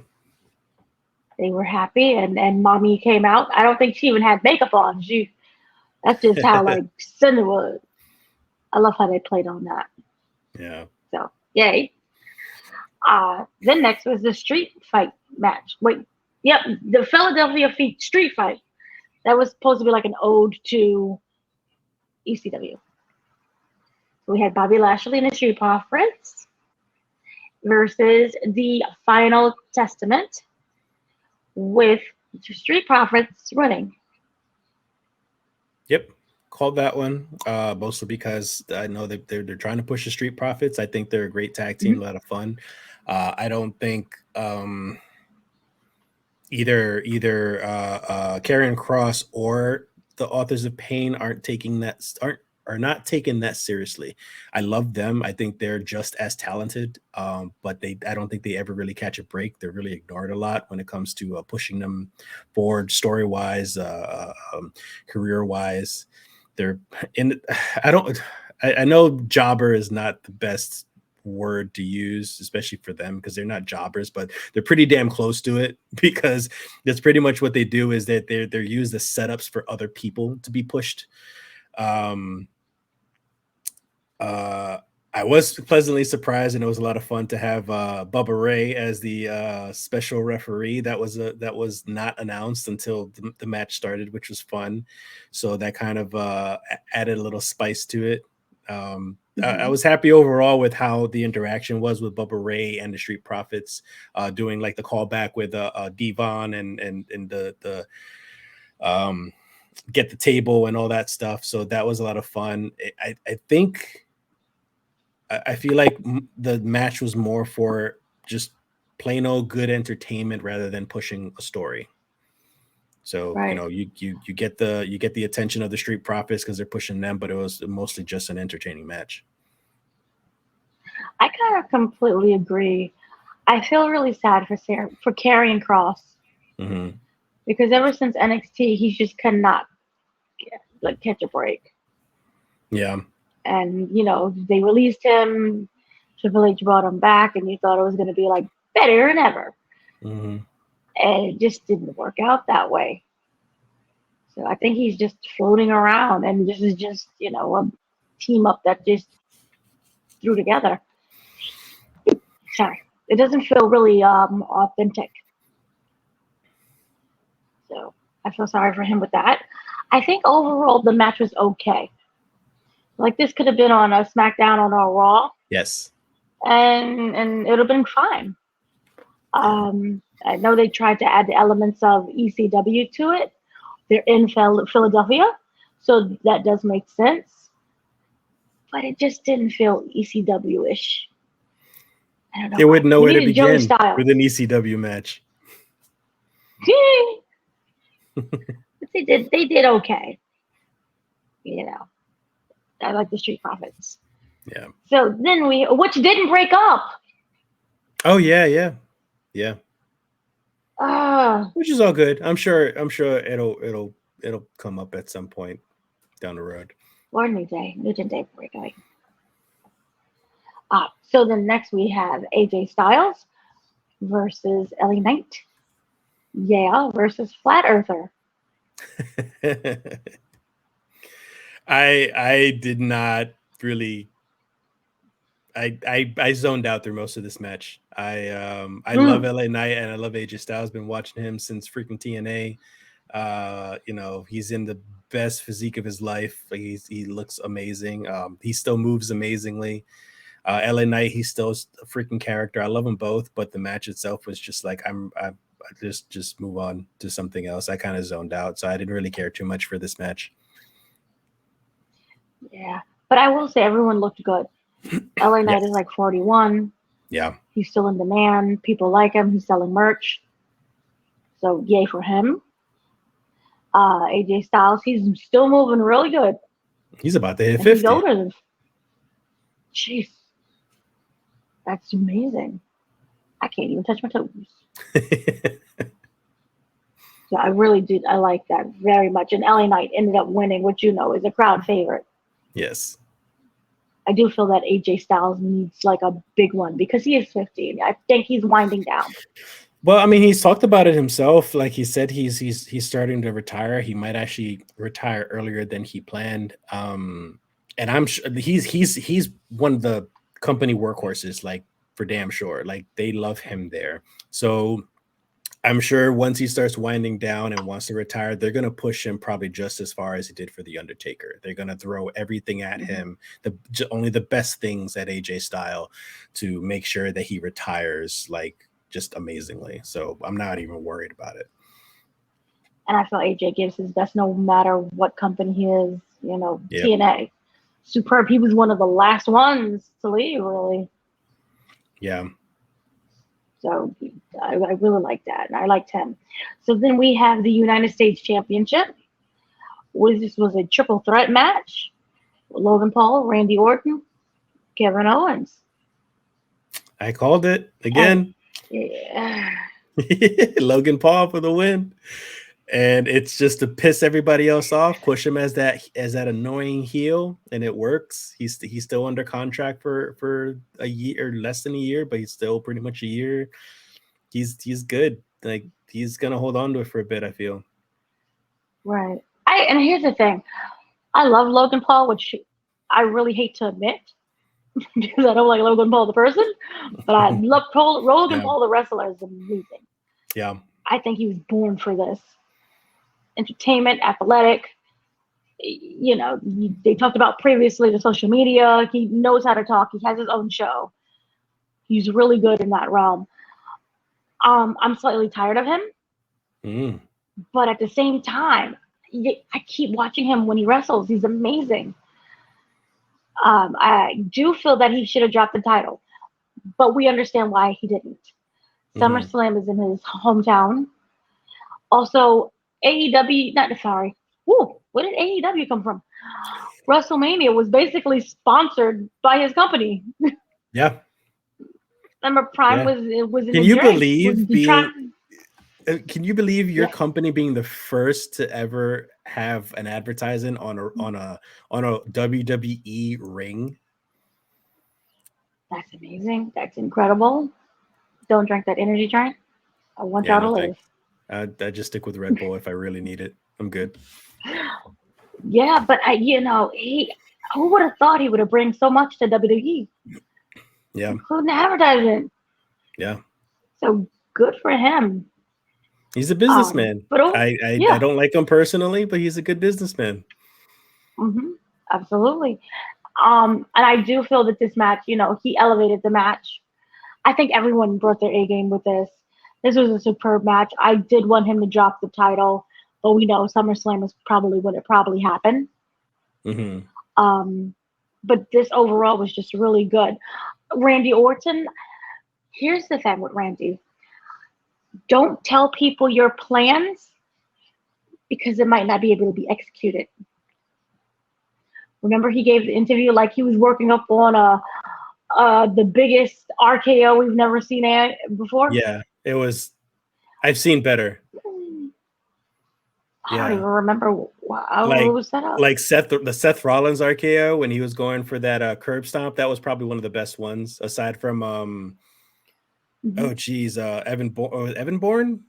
They were happy, and Mommy came out. I don't think she even had makeup on. That's just how like Cinder was. I love how they played on that. Yeah. So yay. Then next was the street fight match. Wait, yep, the Philadelphia street fight. That was supposed to be like an ode to ECW. So we had Bobby Lashley and the Street Profits versus the Final Testament, with the Street Profits winning. Yep. Called that one mostly because I know that they're trying to push the Street Profits. I think they're a great tag team, a lot of fun. I don't think either Karrion Kross or the Authors of Pain are not taking that seriously. I love them. I think they're just as talented, but I don't think they ever really catch a break. They're really ignored a lot when it comes to pushing them forward, story wise, career wise. They're in. I know jobber is not the best word to use, especially for them, because they're not jobbers, but they're pretty damn close to it, because that's pretty much what they do, is that they're used as setups for other people to be pushed. I was pleasantly surprised, and it was a lot of fun to have Bubba Ray as the special referee. That was not announced until the match started, which was fun. So that kind of added a little spice to it. I was happy overall with how the interaction was with Bubba Ray and the Street Profits, doing like the callback with Devon and the get the table and all that stuff. So that was a lot of fun. I feel like the match was more for just plain old good entertainment rather than pushing a story. So Right. you know, you get the attention of the Street Profits because they're pushing them, but it was mostly just an entertaining match. I kind of completely agree. I feel really sad for Karrion Kross, because ever since NXT, he just cannot catch a break. Yeah. And you know, they released him. Triple H brought him back, and you thought it was going to be like better than ever, and it just didn't work out that way. So I think he's just floating around, and this is just, you know, a team up that just threw together. Sorry, it doesn't feel really authentic. So I feel sorry for him with that. I think overall the match was okay. Like this could have been on a SmackDown or a Raw, Yes. and it would have been fine. I know they tried to add the elements of ECW to it. They're in Philadelphia, so that does make sense. But it just didn't feel ECW-ish. I don't know They why. wouldn't know We where to needed Joey begin Styles. with an ECW match. They did okay. You know, I like the Street Profits. Yeah. So then which didn't break up. Oh yeah. Uh, Which is all good. I'm sure it'll come up at some point down the road. or New Day breakup. So then next we have AJ Styles versus LA Knight. Yeah, versus Flat Earther. I did not really. I zoned out through most of this match. I love LA Knight and I love AJ Styles. Been watching him since freaking TNA. He's in the best physique of his life. He looks amazing. He still moves amazingly. LA Knight, he's still a freaking character. I love them both, but the match itself was just like I just move on to something else. I kind of zoned out, so I didn't really care too much for this match. Yeah, but I will say everyone looked good. LA Knight is like 41. Yeah, he's still in demand. People like him. He's selling merch. So yay for him. AJ Styles, he's still moving really good. He's about to hit and 50. He's older than. Jeez, that's amazing. I can't even touch my toes. So I really did. I like that very much. And LA Knight ended up winning, which is a crowd favorite. Yes. I do feel that AJ Styles needs like a big one because he is 50. I think he's winding down. Well, I mean, he's talked about it himself. Like he said, he's starting to retire. He might actually retire earlier than he planned. And I'm sure he's one of the company workhorses, like for damn sure. Like they love him there. So I'm sure once he starts winding down and wants to retire, they're going to push him probably just as far as he did for The Undertaker. They're going to throw everything at him, only the best things at AJ Styles to make sure that he retires like just amazingly. So I'm not even worried about it. And I feel AJ gives his best no matter what company he is, Yep. TNA. Superb. He was one of the last ones to leave, really. Yeah. So I really like that, and I liked him. So then we have the United States Championship. This was a triple threat match. Logan Paul, Randy Orton, Kevin Owens. I called it again. Yeah. Logan Paul for the win. And it's just to piss everybody else off, push him as that annoying heel, and it works. He's still under contract for a year or less than a year, but he's still pretty much a year. He's good. Like he's gonna hold on to it for a bit, I feel. Right. And here's the thing. I love Logan Paul, which I really hate to admit because I don't like Logan Paul the person, but I love Logan Paul the wrestler is amazing. Yeah. I think he was born for this. Entertainment, athletic. They talked about previously the social media. He knows how to talk. He has his own show. He's really good in that realm. I'm slightly tired of him, but at the same time, I keep watching him when he wrestles. He's amazing. I do feel that he should have dropped the title, but we understand why he didn't. SummerSlam is in his hometown. Also, AEW, where did AEW come from? WrestleMania was basically sponsored by his company. Yeah. Remember, Prime was in Can you believe your company being the first to ever have an advertisement on a WWE ring? That's amazing. That's incredible. Don't drink that energy drink. I want y'all to live. I just stick with Red Bull if I really need it. I'm good. Yeah, but who would have thought he would have bring so much to WWE? Yeah. Including the advertisement. Yeah. So good for him. He's a businessman. But I don't like him personally, but he's a good businessman. Absolutely. And I do feel that this match, he elevated the match. I think everyone brought their A game with this. This was a superb match. I did want him to drop the title, but we know SummerSlam is probably when it probably happened. Mm-hmm. But this overall was just really good. Randy Orton, here's the thing with Randy. Don't tell people your plans because it might not be able to be executed. Remember, he gave the interview like he was working up on the biggest RKO we've never seen before. Yeah, it was. I've seen better. I don't even remember what was set up. Like the Seth Rollins RKO when he was going for that curb stomp. That was probably one of the best ones, aside from oh geez, Evan Bourne.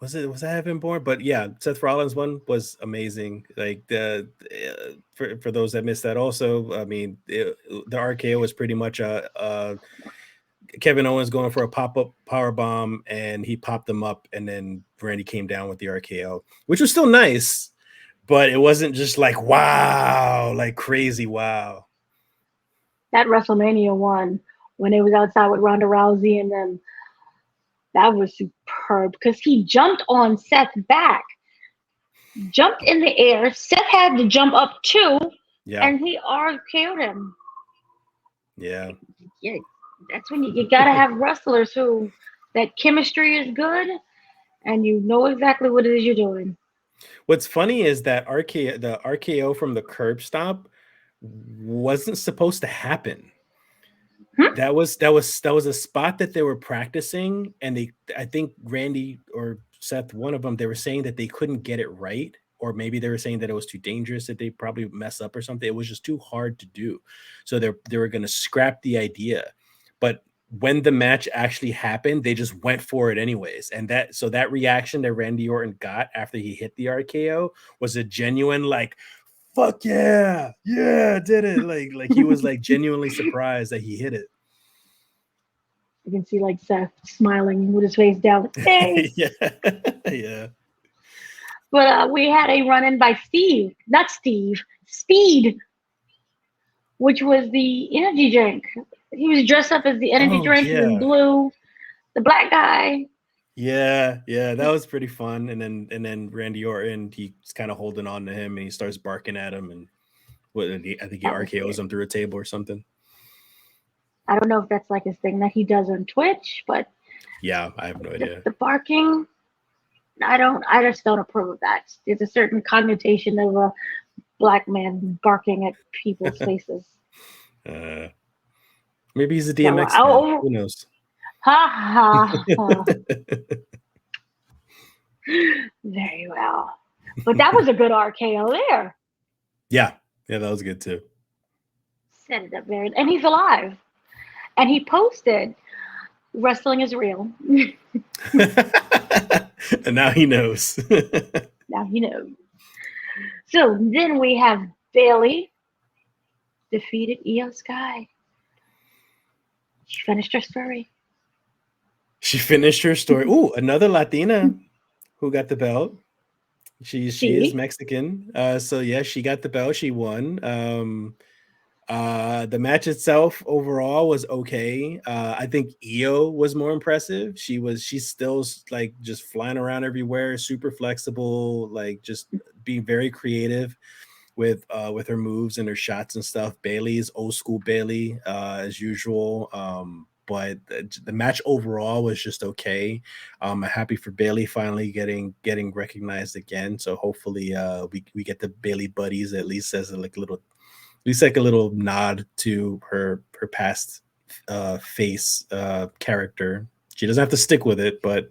Was that Evan Bourne? But yeah, Seth Rollins one was amazing. Like for those that missed that, also, I mean, the RKO was pretty much Kevin Owens going for a pop-up power bomb, and he popped them up, and then Randy came down with the RKO, which was still nice, but it wasn't just like wow, like crazy wow. That WrestleMania one when it was outside with Ronda Rousey and them, that was superb because he jumped on Seth's back, jumped in the air. Seth had to jump up too, and he RKO'd him. Yeah. That's when you gotta have wrestlers who that chemistry is good and you know exactly what it is you're doing. What's funny is that the RKO from the curb stomp wasn't supposed to happen. That was a spot that they were practicing, and I think Randy or Seth, one of them, they were saying that they couldn't get it right, or maybe they were saying that it was too dangerous, that they probably mess up or something. It was just too hard to do, so they were going to scrap the idea. But when the match actually happened, they just went for it anyways, and that reaction that Randy Orton got after he hit the RKO was a genuine like, fuck yeah, did it, like he was like genuinely surprised that he hit it. You can see like Seth smiling with his face down. Hey. Yeah. But we had a run-in by Speed, which was the energy drink. He was dressed up as the energy drink in blue, the black guy. Yeah, that was pretty fun. And then Randy Orton, he's kind of holding on to him, and he starts barking at him, and I think he RKOs him through a table or something. I don't know if that's like his thing that he does on Twitch, but yeah, I have no idea. The barking, I just don't approve of that. There's a certain connotation of a black man barking at people's faces. Maybe he's a DMX fan. Who knows? Ha. Very well. But that was a good RKO there. Yeah, that was good too. Set it up very, and he's alive. And he posted, "Wrestling is real." And now he knows. Now he knows. So then we have Bayley defeated Io Sky. She finished her story. Ooh, another Latina who got the belt. She is Mexican. So yeah, she got the belt. She won. The match itself overall was okay. I think Io was more impressive. She's still like just flying around everywhere, super flexible, like just being very creative with her moves and her shots and stuff. Bayley's old school Bayley, as usual. But the match overall was just okay. I'm happy for Bayley finally getting recognized again. So hopefully we get the Bayley buddies at least as a little nod to her past face character. She doesn't have to stick with it, but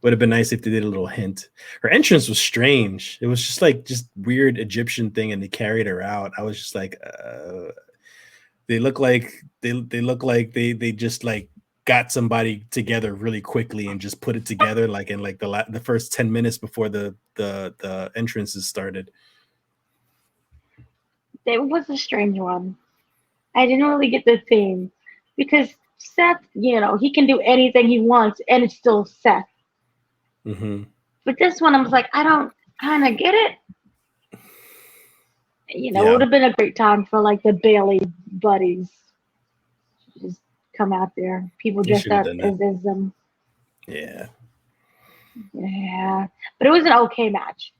would have been nice if they did a little hint. Her entrance was strange. It was just weird Egyptian thing, and they carried her out. I was just like, they look like they just like got somebody together really quickly and just put it together like in like the first 10 minutes before the entrances started. It was a strange one. I didn't really get the theme because Seth, he can do anything he wants and it's still Seth. Mm-hmm. But this one, I was like, I don't kind of get it. It Yeah, would have been a great time for like the Bailey buddies. Just come out there. People they dressed should have up done that. as them. Yeah. Yeah. But it was an okay match.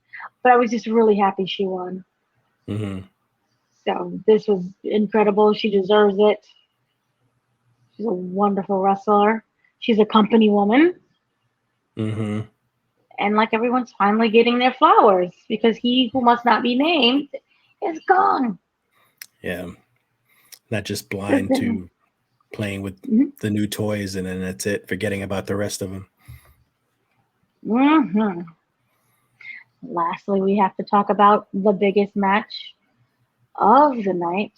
But I was just really happy she won. Hmm. So this was incredible. She deserves it. She's a wonderful wrestler. She's a company woman. Hmm. And like everyone's finally getting their flowers because he who must not be named is gone. Yeah. Not just blind Listen, to playing with mhm, the new toys and then that's it, forgetting about the rest of them. mhm. Lastly, we have to talk about the biggest match of the night.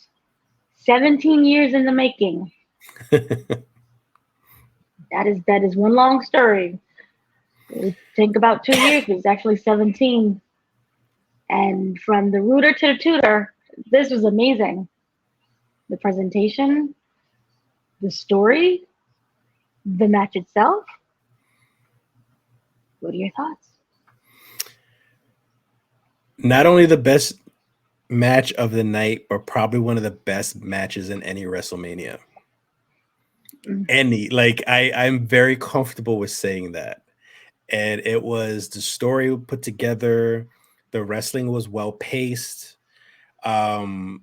17 years in the making. That is one long story. It would take about 2 years, but it's actually 17. And from the rooter to the tutor, this was amazing. The presentation, the story, the match itself. What are your thoughts? Not only the best match of the night, but probably one of the best matches in any WrestleMania. Mm, Any, like I'm very comfortable with saying that. And it was the story put together, the wrestling was well paced. Um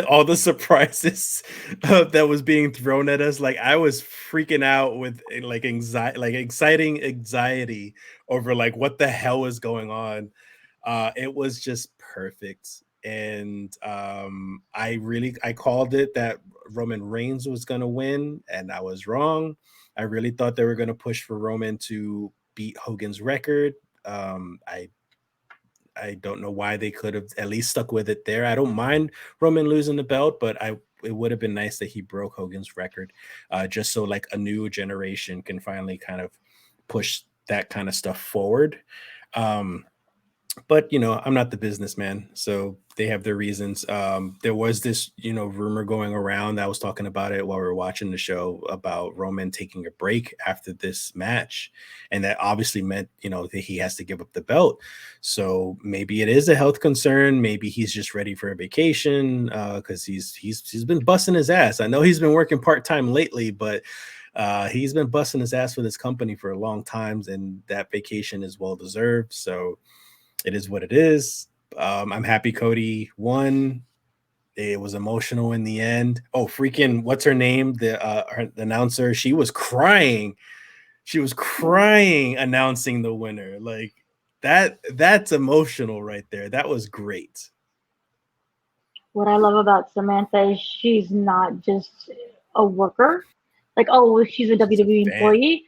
all the surprises that was being thrown at us, like I was freaking out with like anxiety, like exciting anxiety over like what the hell is going on. It was just perfect. And I called it that Roman Reigns was going to win, and I was wrong. I really thought they were going to push for Roman to beat Hogan's record. I don't know why they could have at least stuck with it there. I don't mind Roman losing the belt, but it would have been nice that he broke Hogan's record, just so like a new generation can finally kind of push that kind of stuff forward. Um, but I'm not the businessman, so they have their reasons. There was this rumor going around, I was talking about it while we were watching the show, about Roman taking a break after this match, and that obviously meant that he has to give up the belt. So maybe it is a health concern, maybe he's just ready for a vacation, because he's been busting his ass. I know he's been working part-time lately, but he's been busting his ass with his company for a long time, and that vacation is well deserved. So it is what it is. I'm happy Cody won. It was emotional in the end. Oh, freaking, what's her name? The announcer, she was crying. She was crying announcing the winner. Like that's emotional right there. That was great. What I love about Samantha is she's not just a worker. Like, oh, she's a She's a WWE fan. employee.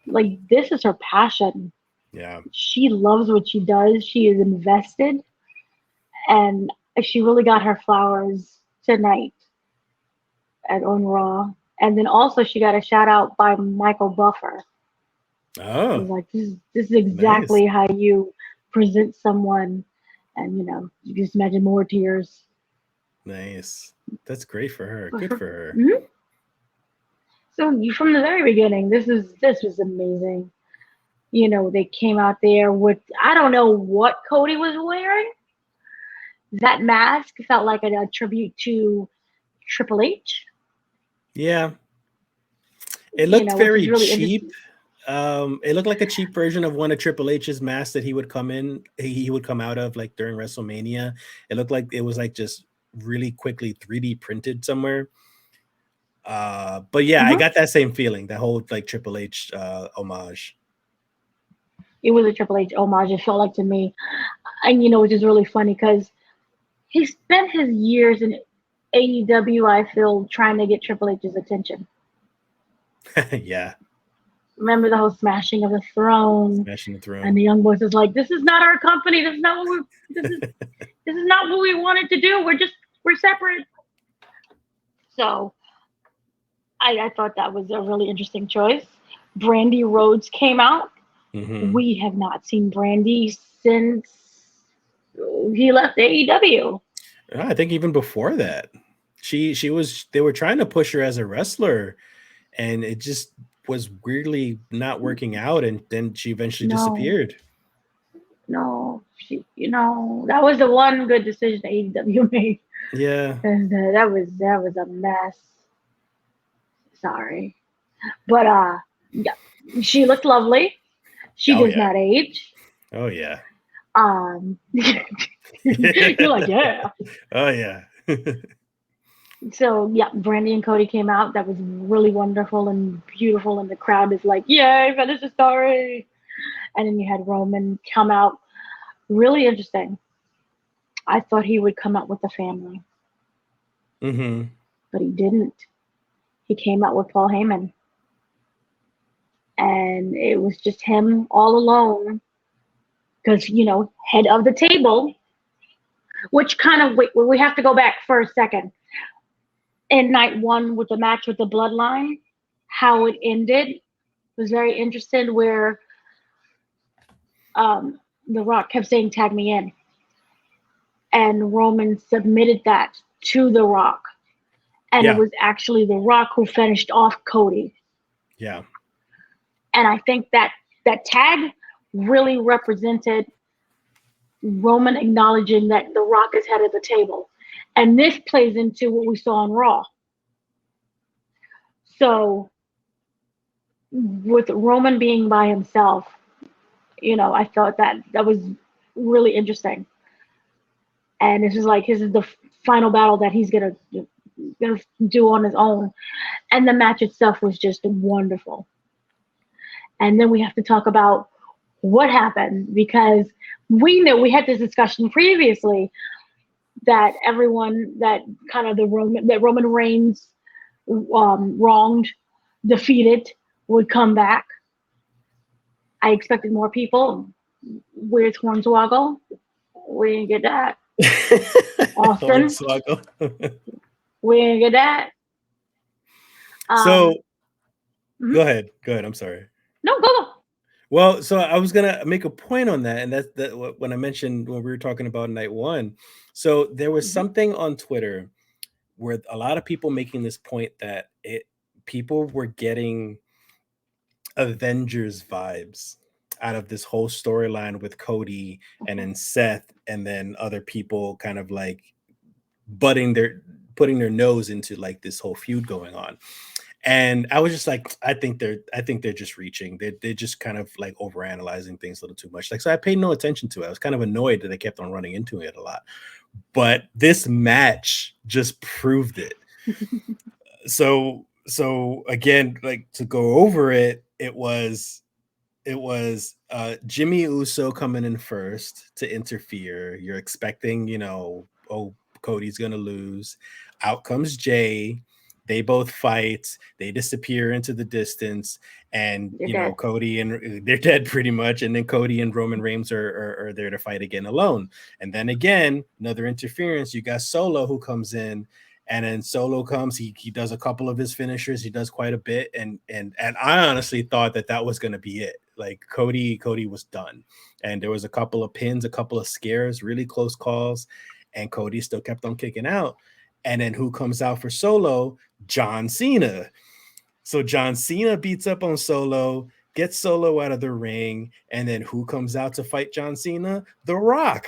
Like, this is her passion. Yeah. She loves what she does. She is invested, and she really got her flowers tonight on Raw. And then also she got a shout out by Michael Buffer. He Oh, was like, this is nice. exactly how you present someone, and you just imagine more tears. Nice. That's great for her. Good for her. Mhm. So from the very beginning, this was amazing. They came out there with, I don't know what Cody was wearing. That mask felt like a tribute to Triple H. Yeah. It looked Which is very really cheap. interesting. It looked like a cheap version of one of Triple H's masks that he would come out of like during WrestleMania. It looked like it was like just really quickly 3D printed somewhere. But yeah, I Uh-huh. got that same feeling, that whole like Triple H homage. It was a Triple H homage. It felt like to me, and which is really funny because he spent his years in AEW. I feel trying to get Triple H's attention. Yeah, Remember the whole smashing of the throne, smashing the and throne. the Young Boys was like, "This is not our company. This is not what we. This is not what we wanted to do. We're separate." So I thought that was a really interesting choice. Brandy Rhodes came out. Hmm. We have not seen Brandy since he left AEW. I think even before that, she was. They were trying to push her as a wrestler, and it just was weirdly not working out, and then she eventually No, disappeared. No, that was the one good decision AEW made. Yeah. And that was a mess. Sorry, but yeah, she looked lovely. She Oh does yeah. not age. Oh yeah. You're like, yeah. Oh yeah. So yeah, Brandy and Cody came out. That was really wonderful and beautiful, and the crowd is like, yay, finish the story. And then you had Roman come out. Really interesting. I thought he would come out with the family, hmm but he didn't. He came out with Paul Heyman, and it was just him all alone. Because head of the table, which kind of wait, we have to go back for a second. In night one with the match with the Bloodline, how it ended was very interesting. Where The Rock kept saying, "Tag me in," and Roman submitted that to The Rock, and it Yeah. was actually The Rock who finished off Cody. Yeah. And I think that tag really represented Roman acknowledging that The Rock is head of the table, and this plays into what we saw on Raw. So with Roman being by himself, I thought that was really interesting. And this is like this is the final battle that he's gonna do on his own. And the match itself was just wonderful. And then we have to talk about what happened because we knew we had this discussion previously that everyone that kind of that Roman Reigns wronged, defeated would come back. I expected more people. Where's Hornswoggle? We didn't get that. Austin, Hornswoggle. we didn't get that. So Mhm. go ahead. Go ahead. I'm sorry. No, go. Well, so I was gonna make a point on that, and that's when I mentioned when we were talking about night one. So there was Mhm. something on Twitter where a lot of people making this point that people were getting Avengers vibes out of this whole storyline with Cody and then Seth and then other people kind of like butting their putting their nose into like this whole feud going on. And I was just like, I think they're just reaching. They're just kind of like overanalyzing things a little too much. Like, so I paid no attention to it. I was kind of annoyed that they kept on running into it a lot. But this match just proved it. So again, like to go over it, it was Jimmy Uso coming in first to interfere. You're expecting, oh, Cody's gonna lose. Out comes Jay. They both fight. They disappear into the distance, and You're dead. Cody and they're dead pretty much. And then Cody and Roman Reigns are there to fight again alone. And then again, another interference. You got Solo who comes in, and then Solo comes. He does a couple of his finishers. He does quite a bit, and I honestly thought that was going to be it. Like Cody was done, and there was a couple of pins, a couple of scares, really close calls, and Cody still kept on kicking out. And then who comes out for Solo? John Cena. So John Cena beats up on Solo, gets Solo out of the ring, and then who comes out to fight John Cena? The Rock.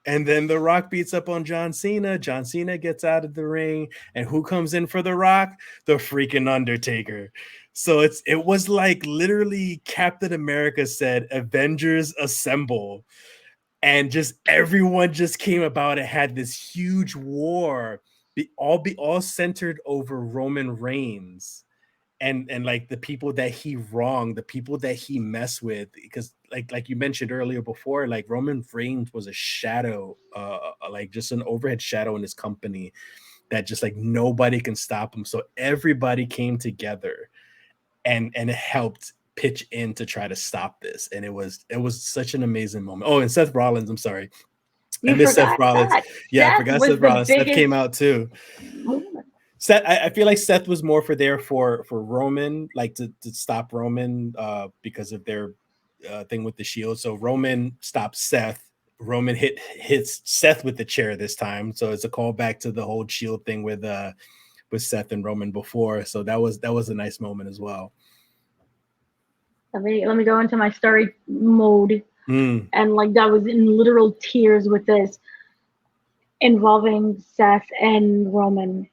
And then The Rock beats up on John Cena. John Cena gets out of the ring. And who comes in for The Rock? The freaking Undertaker. So it was like literally Captain America said, Avengers assemble. And just everyone just came about. It had this huge war, be all centered over Roman Reigns and like the people that he wronged, the people that he messed with, because like you mentioned earlier before, like Roman Reigns was a shadow, like just an overhead shadow in his company that just like nobody can stop him. So everybody came together and it helped pitch in to try to stop this, and it was such an amazing moment. Oh, and Seth Rollins, I'm sorry, I You missed Seth forgot Rollins. that. Yeah, I Seth forgot was Seth the Rollins. Seth came biggest out too. movement. Seth, I feel like Seth was more for Roman, like to stop Roman because of their thing with the Shield. So Roman stopped Seth. Roman hits Seth with the chair this time. So it's a callback to the whole Shield thing with Seth and Roman before. So that was a nice moment as well. Let me go into my story mode. And like that was in literal tears with this involving Seth and Roman.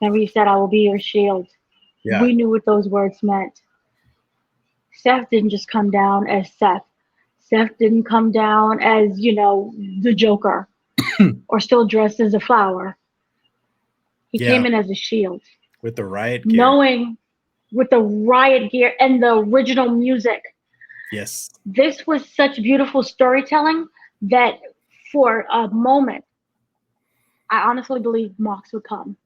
Remember, he said, "I will be your shield." Yeah. We knew what those words meant. Seth didn't just come down as Seth. Seth didn't come down as, the Joker or still dressed as a flower. He came in as a shield. With the riot gear. Knowing with the riot gear and the original music. Yes. This was such beautiful storytelling that for a moment, I honestly believe Mox would come.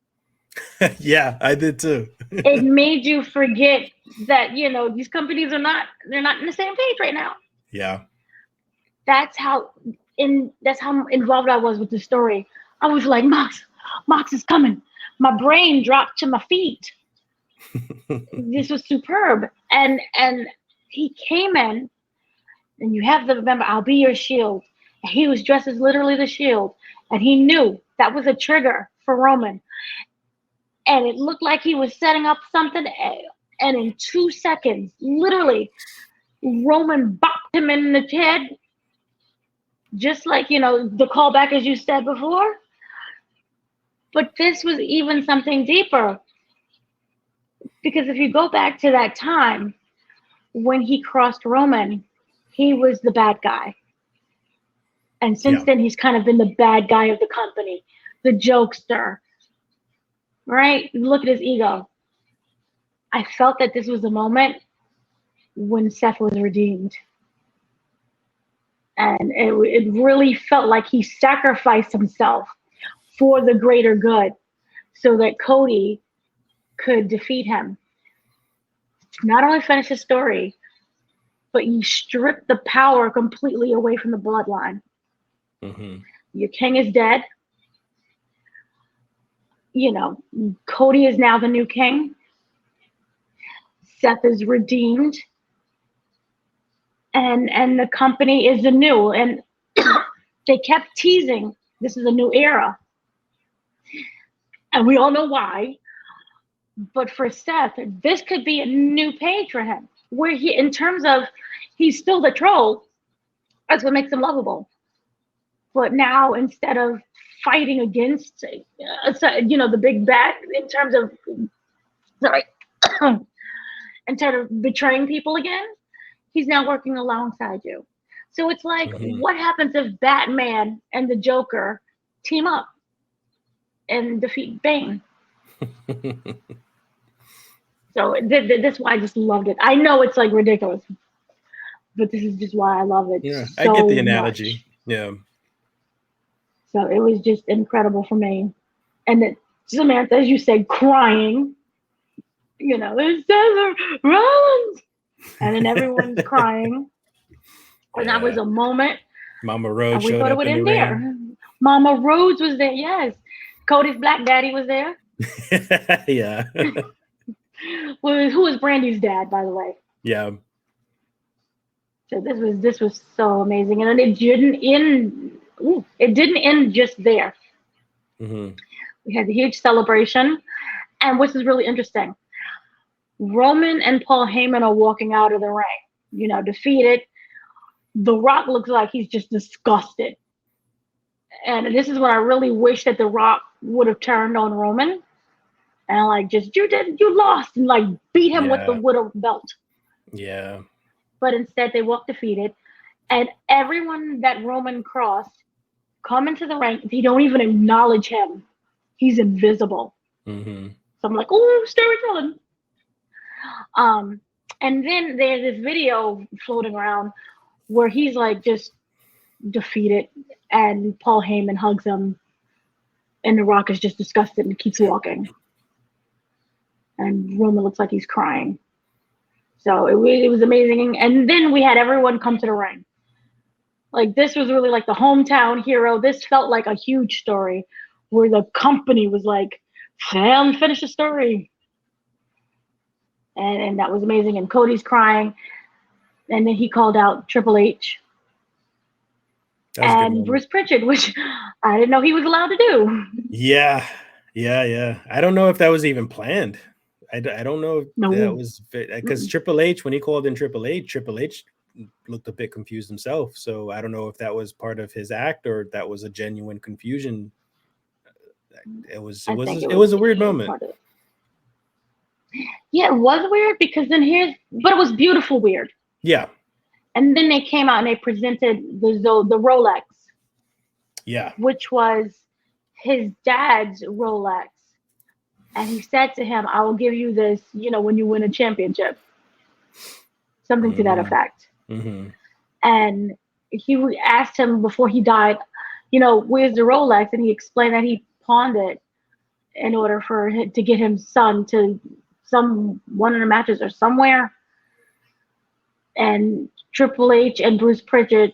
Yeah, I did too. It made you forget that, these companies they're not in the same page right now. Yeah. That's how involved I was with the story. I was like, Mox is coming. My brain dropped to my feet. This was superb. And he came in, and you have to remember, I'll be your shield. And he was dressed as literally the shield. And he knew that was a trigger for Roman. And it looked like he was setting up something. And in 2 seconds, literally, Roman bopped him in the head. Just like, the callback as you said before. But this was even something deeper. Because if you go back to that time, when he crossed Roman, he was the bad guy. And since then, he's kind of been the bad guy of the company, the jokester, right? Look at his ego. I felt that this was the moment when Seth was redeemed. And it really felt like he sacrificed himself for the greater good so that Cody could defeat him. Not only finish his story, but you strip the power completely away from the bloodline. Mm-hmm. Your king is dead. Cody is now the new king. Seth is redeemed. And the company is the new. And they kept teasing, this is a new era. And we all know why. But for Seth, this could be a new page for him. Where he, in terms of, he's still the troll. That's what makes him lovable. But now, instead of fighting against, the big bad, in terms of betraying people again, he's now working alongside you. So it's like, what happens if Batman and the Joker team up and defeat Bane? So that's why I just loved it. I know it's like ridiculous, but this is just why I love it. Yeah, so I get the analogy. Much. Yeah. So it was just incredible for me. And then Samantha, as you said, crying, it's Cesar Rollins. And then everyone's crying. And that was a moment. Mama Rhodes we showed thought up it would in end the there. ring. Mama Rhodes was there, yes. Cody's black daddy was there. Yeah. Who was Brandy's dad, by the way? Yeah. So this was so amazing, and it didn't end. It didn't end just there. Mm-hmm. We had the huge celebration, and which is really interesting. Roman and Paul Heyman are walking out of the ring, defeated. The Rock looks like he's just disgusted, and this is when I really wish that The Rock would have turned on Roman, and like you lost, and like beat him with the Widow belt. Yeah. But instead, they walk defeated, and everyone that Roman crossed come into the ring. They don't even acknowledge him. He's invisible. Mm-hmm. So I'm like, oh, storytelling. And then there's this video floating around where he's like just defeated, and Paul Heyman hugs him, and The Rock is just disgusted and keeps walking. And Roman looks like he's crying. So it was amazing. And then we had everyone come to the ring. Like, this was really like the hometown hero. This felt like a huge story where the company was like, finish the story. And that was amazing. And Cody's crying. And then he called out Triple H. And Bruce Pritchard, which I didn't know he was allowed to do. Yeah. I don't know if that was even planned. I don't know if that was because Triple H, when he called in Triple H looked a bit confused himself. So I don't know if that was part of his act or that was a genuine confusion. It was I think it was a weird it was moment. part of it. Yeah, it was weird because but it was beautiful weird. Yeah. And then they came out and they presented the Rolex, Yeah. which was his dad's Rolex. And he said to him, "I will give you this, when you win a championship." Something to that effect. Mm-hmm. And he asked him before he died, "Where's the Rolex?" And he explained that he pawned it in order for him to get his son to one of the matches or somewhere. And Triple H and Bruce Pritchard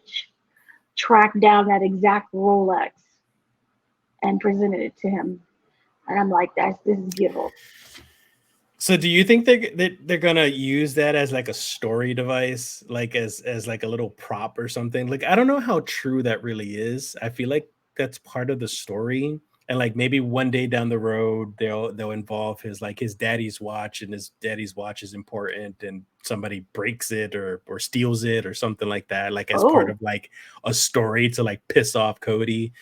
tracked down that exact Rolex and presented it to him. And I'm like, this is beautiful. So do you think they're gonna use that as like a story device, like as like a little prop or something? Like I don't know how true that really is. I feel like that's part of the story. And like maybe one day down the road they'll involve his daddy's watch, and his daddy's watch is important and somebody breaks it or steals it or something like that, like as part Oh, of like a story to like piss off Cody.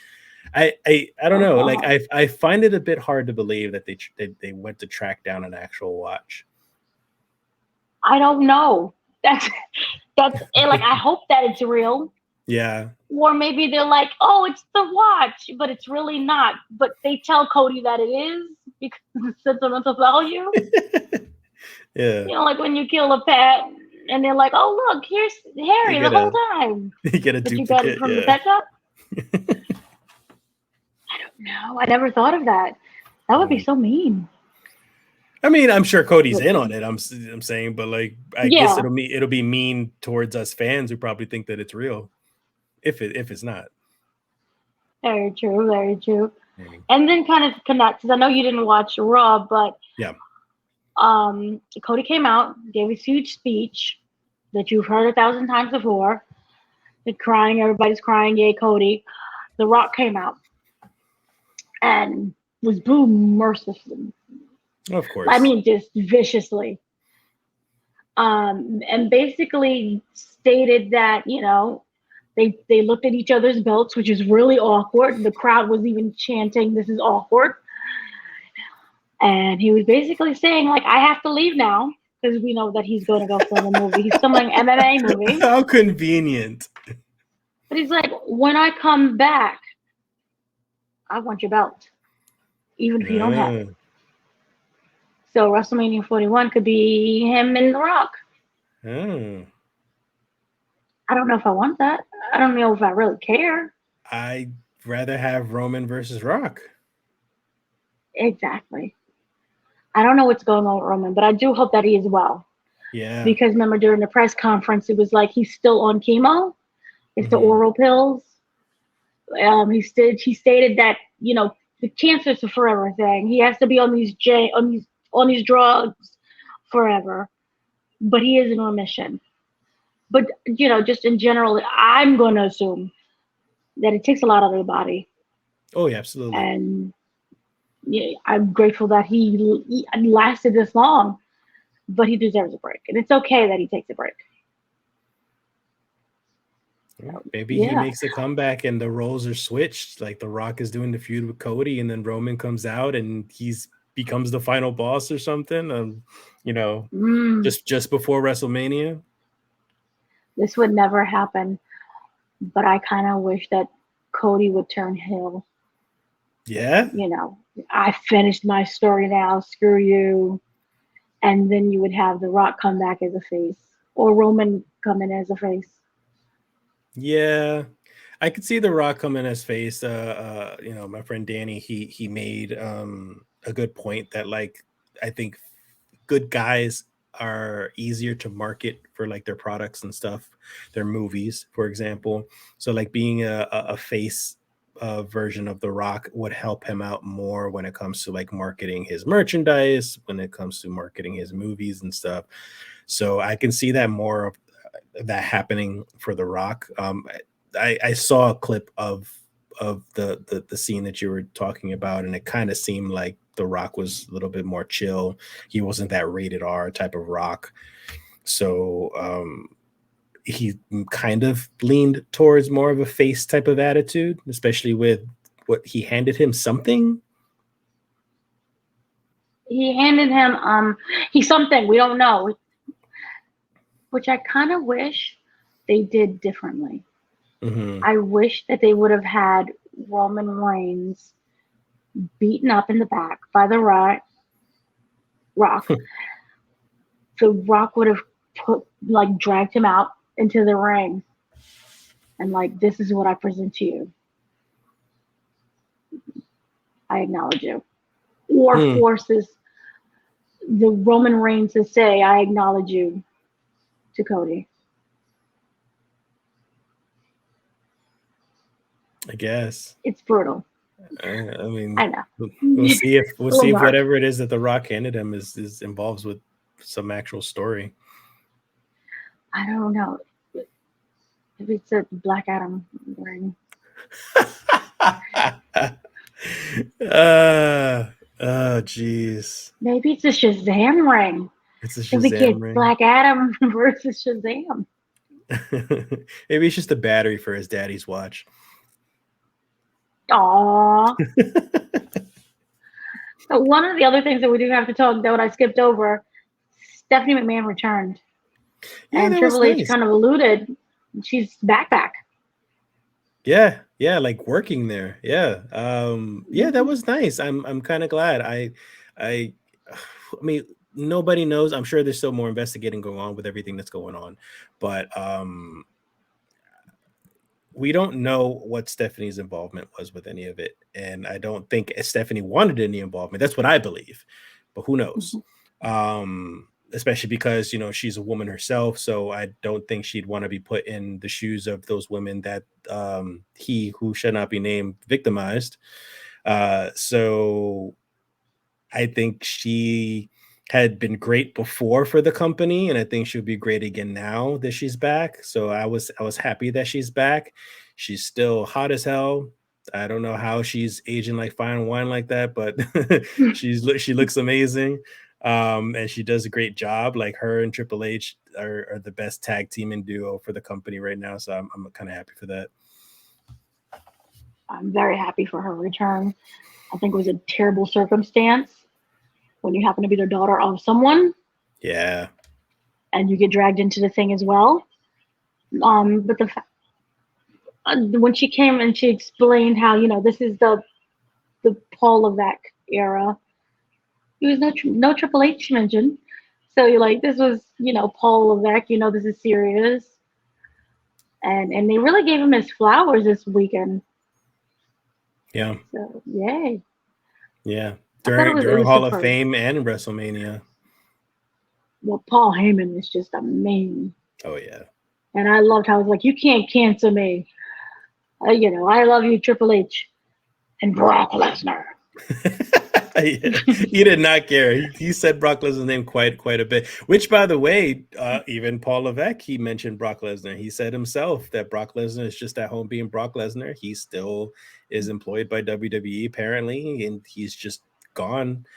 I don't know. Like I find it a bit hard to believe that they went to track down an actual watch. I don't know. That's and like I hope that it's real. Yeah. Or maybe they're like, "Oh, it's the watch," but it's really not. But they tell Cody that it is because it's sentimental value. Yeah. Like when you kill a pet and they're like, "Oh, look, here's Harry the whole time." You get a But you got it duplicate. from the Yeah. pet shop? I don't know. I never thought of that. That would be so mean. I mean, I'm sure Cody's in on it. I'm saying, but like, I guess Yeah. it'll be mean towards us fans who probably think that it's real, if it's not. Very true. Very true. Mm. And then kind of connect, because I know you didn't watch Raw, but Yeah. Cody came out, gave his huge speech that you've heard 1,000 times before. The crying, everybody's crying, yay, Cody. The Rock came out and was booed mercilessly. Of course. I mean, just viciously. And basically stated that, they looked at each other's belts, which is really awkward. The crowd was even chanting, "This is awkward." And he was basically saying, like, "I have to leave now," because we know that he's going to go film a movie. He's filming an MMA movie. How convenient. But he's like, "When I come back, I want your belt, even if you don't have it." So WrestleMania 41 could be him and The Rock. Oh. I don't know if I want that. I don't know if I really care. I'd rather have Roman versus Rock. Exactly. I don't know what's going on with Roman, but I do hope that he is well. Yeah. Because remember during the press conference, it was like he's still on chemo. It's the oral pills. He stated that the cancer's a forever thing. He has to be on these drugs forever, but he is in remission. But just in general, I'm going to assume that it takes a lot out of the body. Oh yeah, absolutely. And I'm grateful that he lasted this long, but he deserves a break, and it's okay that he takes a break. Maybe he makes a comeback and the roles are switched. Like The Rock is doing the feud with Cody, and then Roman comes out and becomes the final boss or something. Just before WrestleMania. This would never happen, but I kind of wish that Cody would turn heel. Yeah. I finished my story now. Screw you. And then you would have The Rock come back as a face, or Roman come in as a face. Yeah, I could see The Rock come in as face. My friend Danny, he made a good point that like I think good guys are easier to market for like their products and stuff, their movies, for example. So like being a face version of The Rock would help him out more when it comes to like marketing his merchandise, when it comes to marketing his movies and stuff. So I can see that more of that happening for The Rock. I saw a clip of the scene that you were talking about, and it kind of seemed like The Rock was a little bit more chill. He wasn't that rated R type of Rock. So he kind of leaned towards more of a face type of attitude, especially with what he handed him something. He handed him he's something we don't know, which I kind of wish they did differently. Mm-hmm. I wish that they would have had Roman Reigns beaten up in the back by the Rock. The Rock would have dragged him out into the ring and this is what I present to you. I acknowledge you. Or forces the Roman Reigns to say, I acknowledge you to Cody. I guess it's brutal. I mean, I know. we'll see if dark. whatever it is that The Rock handed him is involves with some actual story. I don't know. If it's a Black Adam ring. Oh, jeez. Maybe it's a Shazam ring. It's a If we get Shazam ring. Black Adam versus Shazam. Maybe it's just a battery for his daddy's watch. Aww. One of the other things that we do have to talk about, I skipped over, Stephanie McMahon returned. Yeah, and Triple H kind of alluded she's back. Yeah, like working there. Yeah. Yeah, that was nice. I'm kind of glad. I mean, nobody knows. I'm sure there's still more investigating going on with everything that's going on, but we don't know what Stephanie's involvement was with any of it, and I don't think Stephanie wanted any involvement. That's what I believe, but who knows? Especially because she's a woman herself, so I don't think she'd want to be put in the shoes of those women that he who shall not be named victimized. So I think she had been great before for the company, and I think she'll be great again now that she's back. So I was happy that she's back. She's still hot as hell. I don't know how she's aging like fine wine like that, but she looks amazing. And she does a great job. Like, her and Triple H are the best tag team and duo for the company right now. So I'm kind of happy for that. I'm very happy for her return. I think it was a terrible circumstance when you happen to be the daughter of someone. Yeah. And you get dragged into the thing as well. But the fact when she came and she explained how this is the Paul Levesque era. There was no Triple H mentioned. So you're like, this was, Paul Levesque, this is serious. And they really gave him his flowers this weekend. Yeah. So, yay. Yeah. During Hall of Fame and WrestleMania. Well, Paul Heyman is just amazing. Oh, yeah. And I loved how I was like, you can't cancel me. I love you, Triple H. And Brock Lesnar. He did not care. He said Brock Lesnar's name quite a bit. Which, by the way, even Paul Levesque, he mentioned Brock Lesnar. He said himself that Brock Lesnar is just at home being Brock Lesnar. He still is employed by WWE apparently, and he's just gone.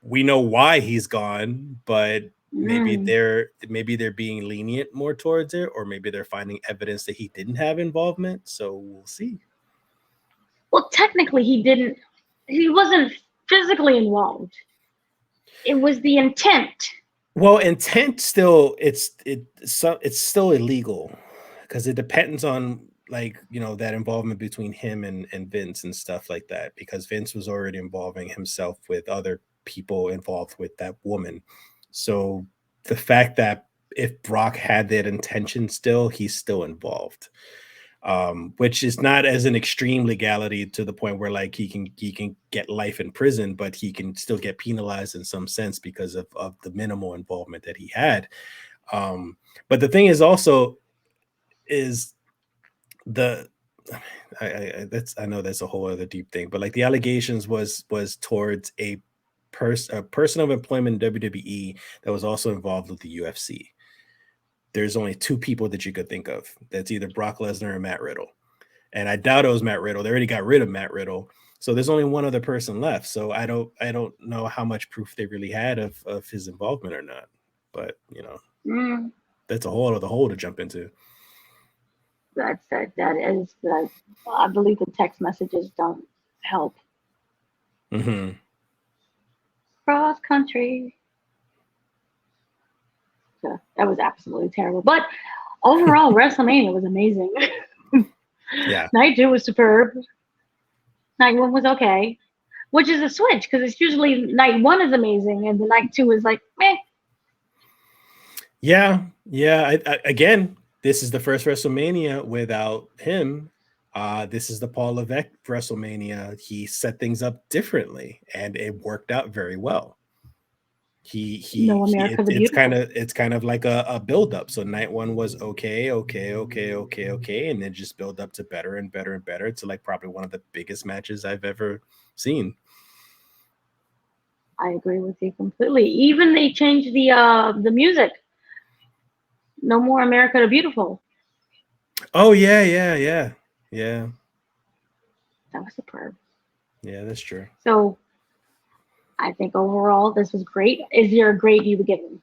We know why he's gone, but maybe they're being lenient more towards it, or maybe they're finding evidence that he didn't have involvement. So we'll see. Well, technically, he wasn't physically involved. It was the intent. Well, intent still it's still illegal because it depends on that involvement between him and Vince and stuff like that, because Vince was already involving himself with other people involved with that woman. So the fact that if Brock had that intention still, he's still involved. Which is not as an extreme legality to the point where he can get life in prison, but he can still get penalized in some sense because of the minimal involvement that he had. But the thing is also is I know that's a whole other deep thing, but the allegations was towards a person of employment in WWE that was also involved with the UFC. There's only two people that you could think of. That's either Brock Lesnar or Matt Riddle. And I doubt it was Matt Riddle. They already got rid of Matt Riddle. So there's only one other person left. So I don't know how much proof they really had of his involvement or not. But, that's a whole other hole to jump into. That is that. I believe the text messages don't help. Hmm. Cross country. So that was absolutely terrible. But overall, WrestleMania was amazing. Yeah. Night 2 was superb. Night 1 was okay, which is a switch because it's usually Night 1 is amazing and the Night 2 is like meh. Yeah, yeah. Again, this is the first WrestleMania without him. This is the Paul Levesque WrestleMania. He set things up differently, and it worked out very well. No America the Beautiful. It's kind of like a build up. So night one was okay, and then just build up to better and better and better to like probably one of the biggest matches I've ever seen. I agree with you completely. Even they changed the music. No more America the Beautiful. Oh yeah. That was superb. Yeah, that's true. So I think overall this was great. Is there a grade you would give him?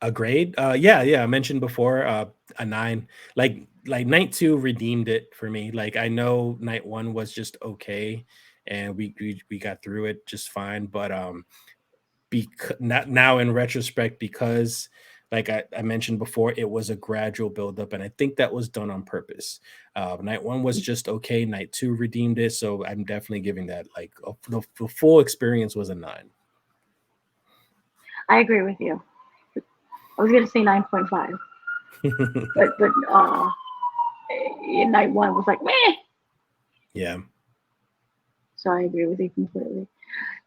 A grade? Yeah. I mentioned before, a 9. Like night 2 redeemed it for me. Like I know night 1 was just okay, and we got through it just fine. But not now in retrospect, because like I mentioned before, it was a gradual buildup, and I think that was done on purpose. Night 1 was just okay. Night 2 redeemed it, so I'm definitely giving that like the full experience was a 9. I agree with you. I was gonna say 9.5, but Night 1 was like meh. Yeah. So I agree with you completely.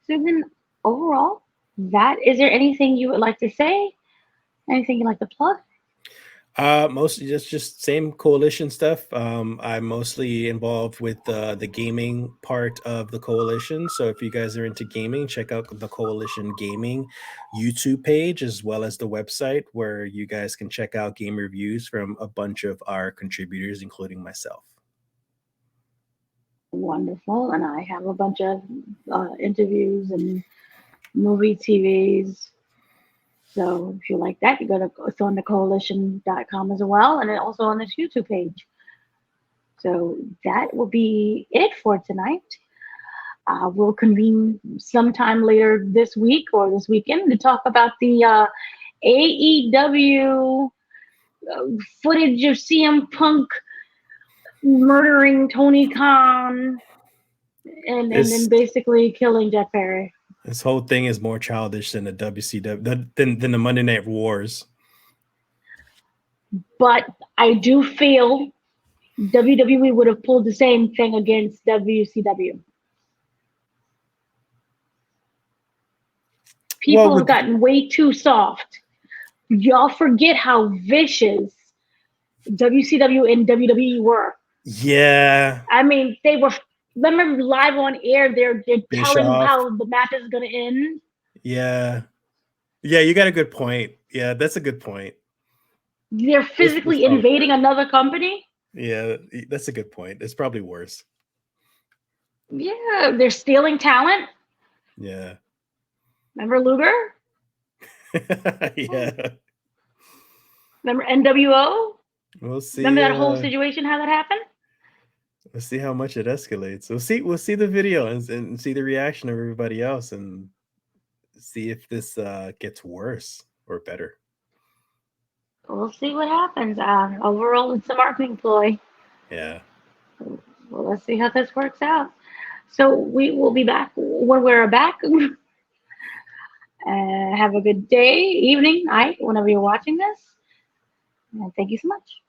So then overall, that is there anything you would like to say? Anything you'd like to plug? Mostly just same coalition stuff. I'm mostly involved with the gaming part of the coalition. So if you guys are into gaming, check out the Coalition Gaming YouTube page as well as the website where you guys can check out game reviews from a bunch of our contributors, including myself. Wonderful. And I have a bunch of interviews and movie TVs. So if you like that, you go to it's on the coalition.com as well, and then also on this YouTube page. So that will be it for tonight. We'll convene sometime later this week or this weekend to talk about the AEW footage of CM Punk murdering Tony Khan and then This basically killing Jeff Perry. this whole thing is more childish than the WCW than the Monday Night Wars. But I do feel WWE would have pulled the same thing against WCW. People have gotten way too soft. Y'all forget how vicious WCW and WWE were. Yeah. I mean, they were. Remember live on air, they're telling Bischoff. how the match is going to end. Yeah. Yeah, you got a good point. Yeah, that's a good point. They're physically invading another company. Yeah, that's a good point. It's probably worse. Yeah, they're stealing talent. Yeah. Remember Luger? Yeah. Remember NWO? We'll see. Remember that whole situation, how that happened? We'll see how much it escalates. We'll see the video and see the reaction of everybody else and see if this gets worse or better. We'll see what happens. Overall, it's a marketing ploy. Yeah. Well, let's see how this works out. So we will be back when we're back. Have a good day, evening, night, whenever you're watching this. And thank you so much.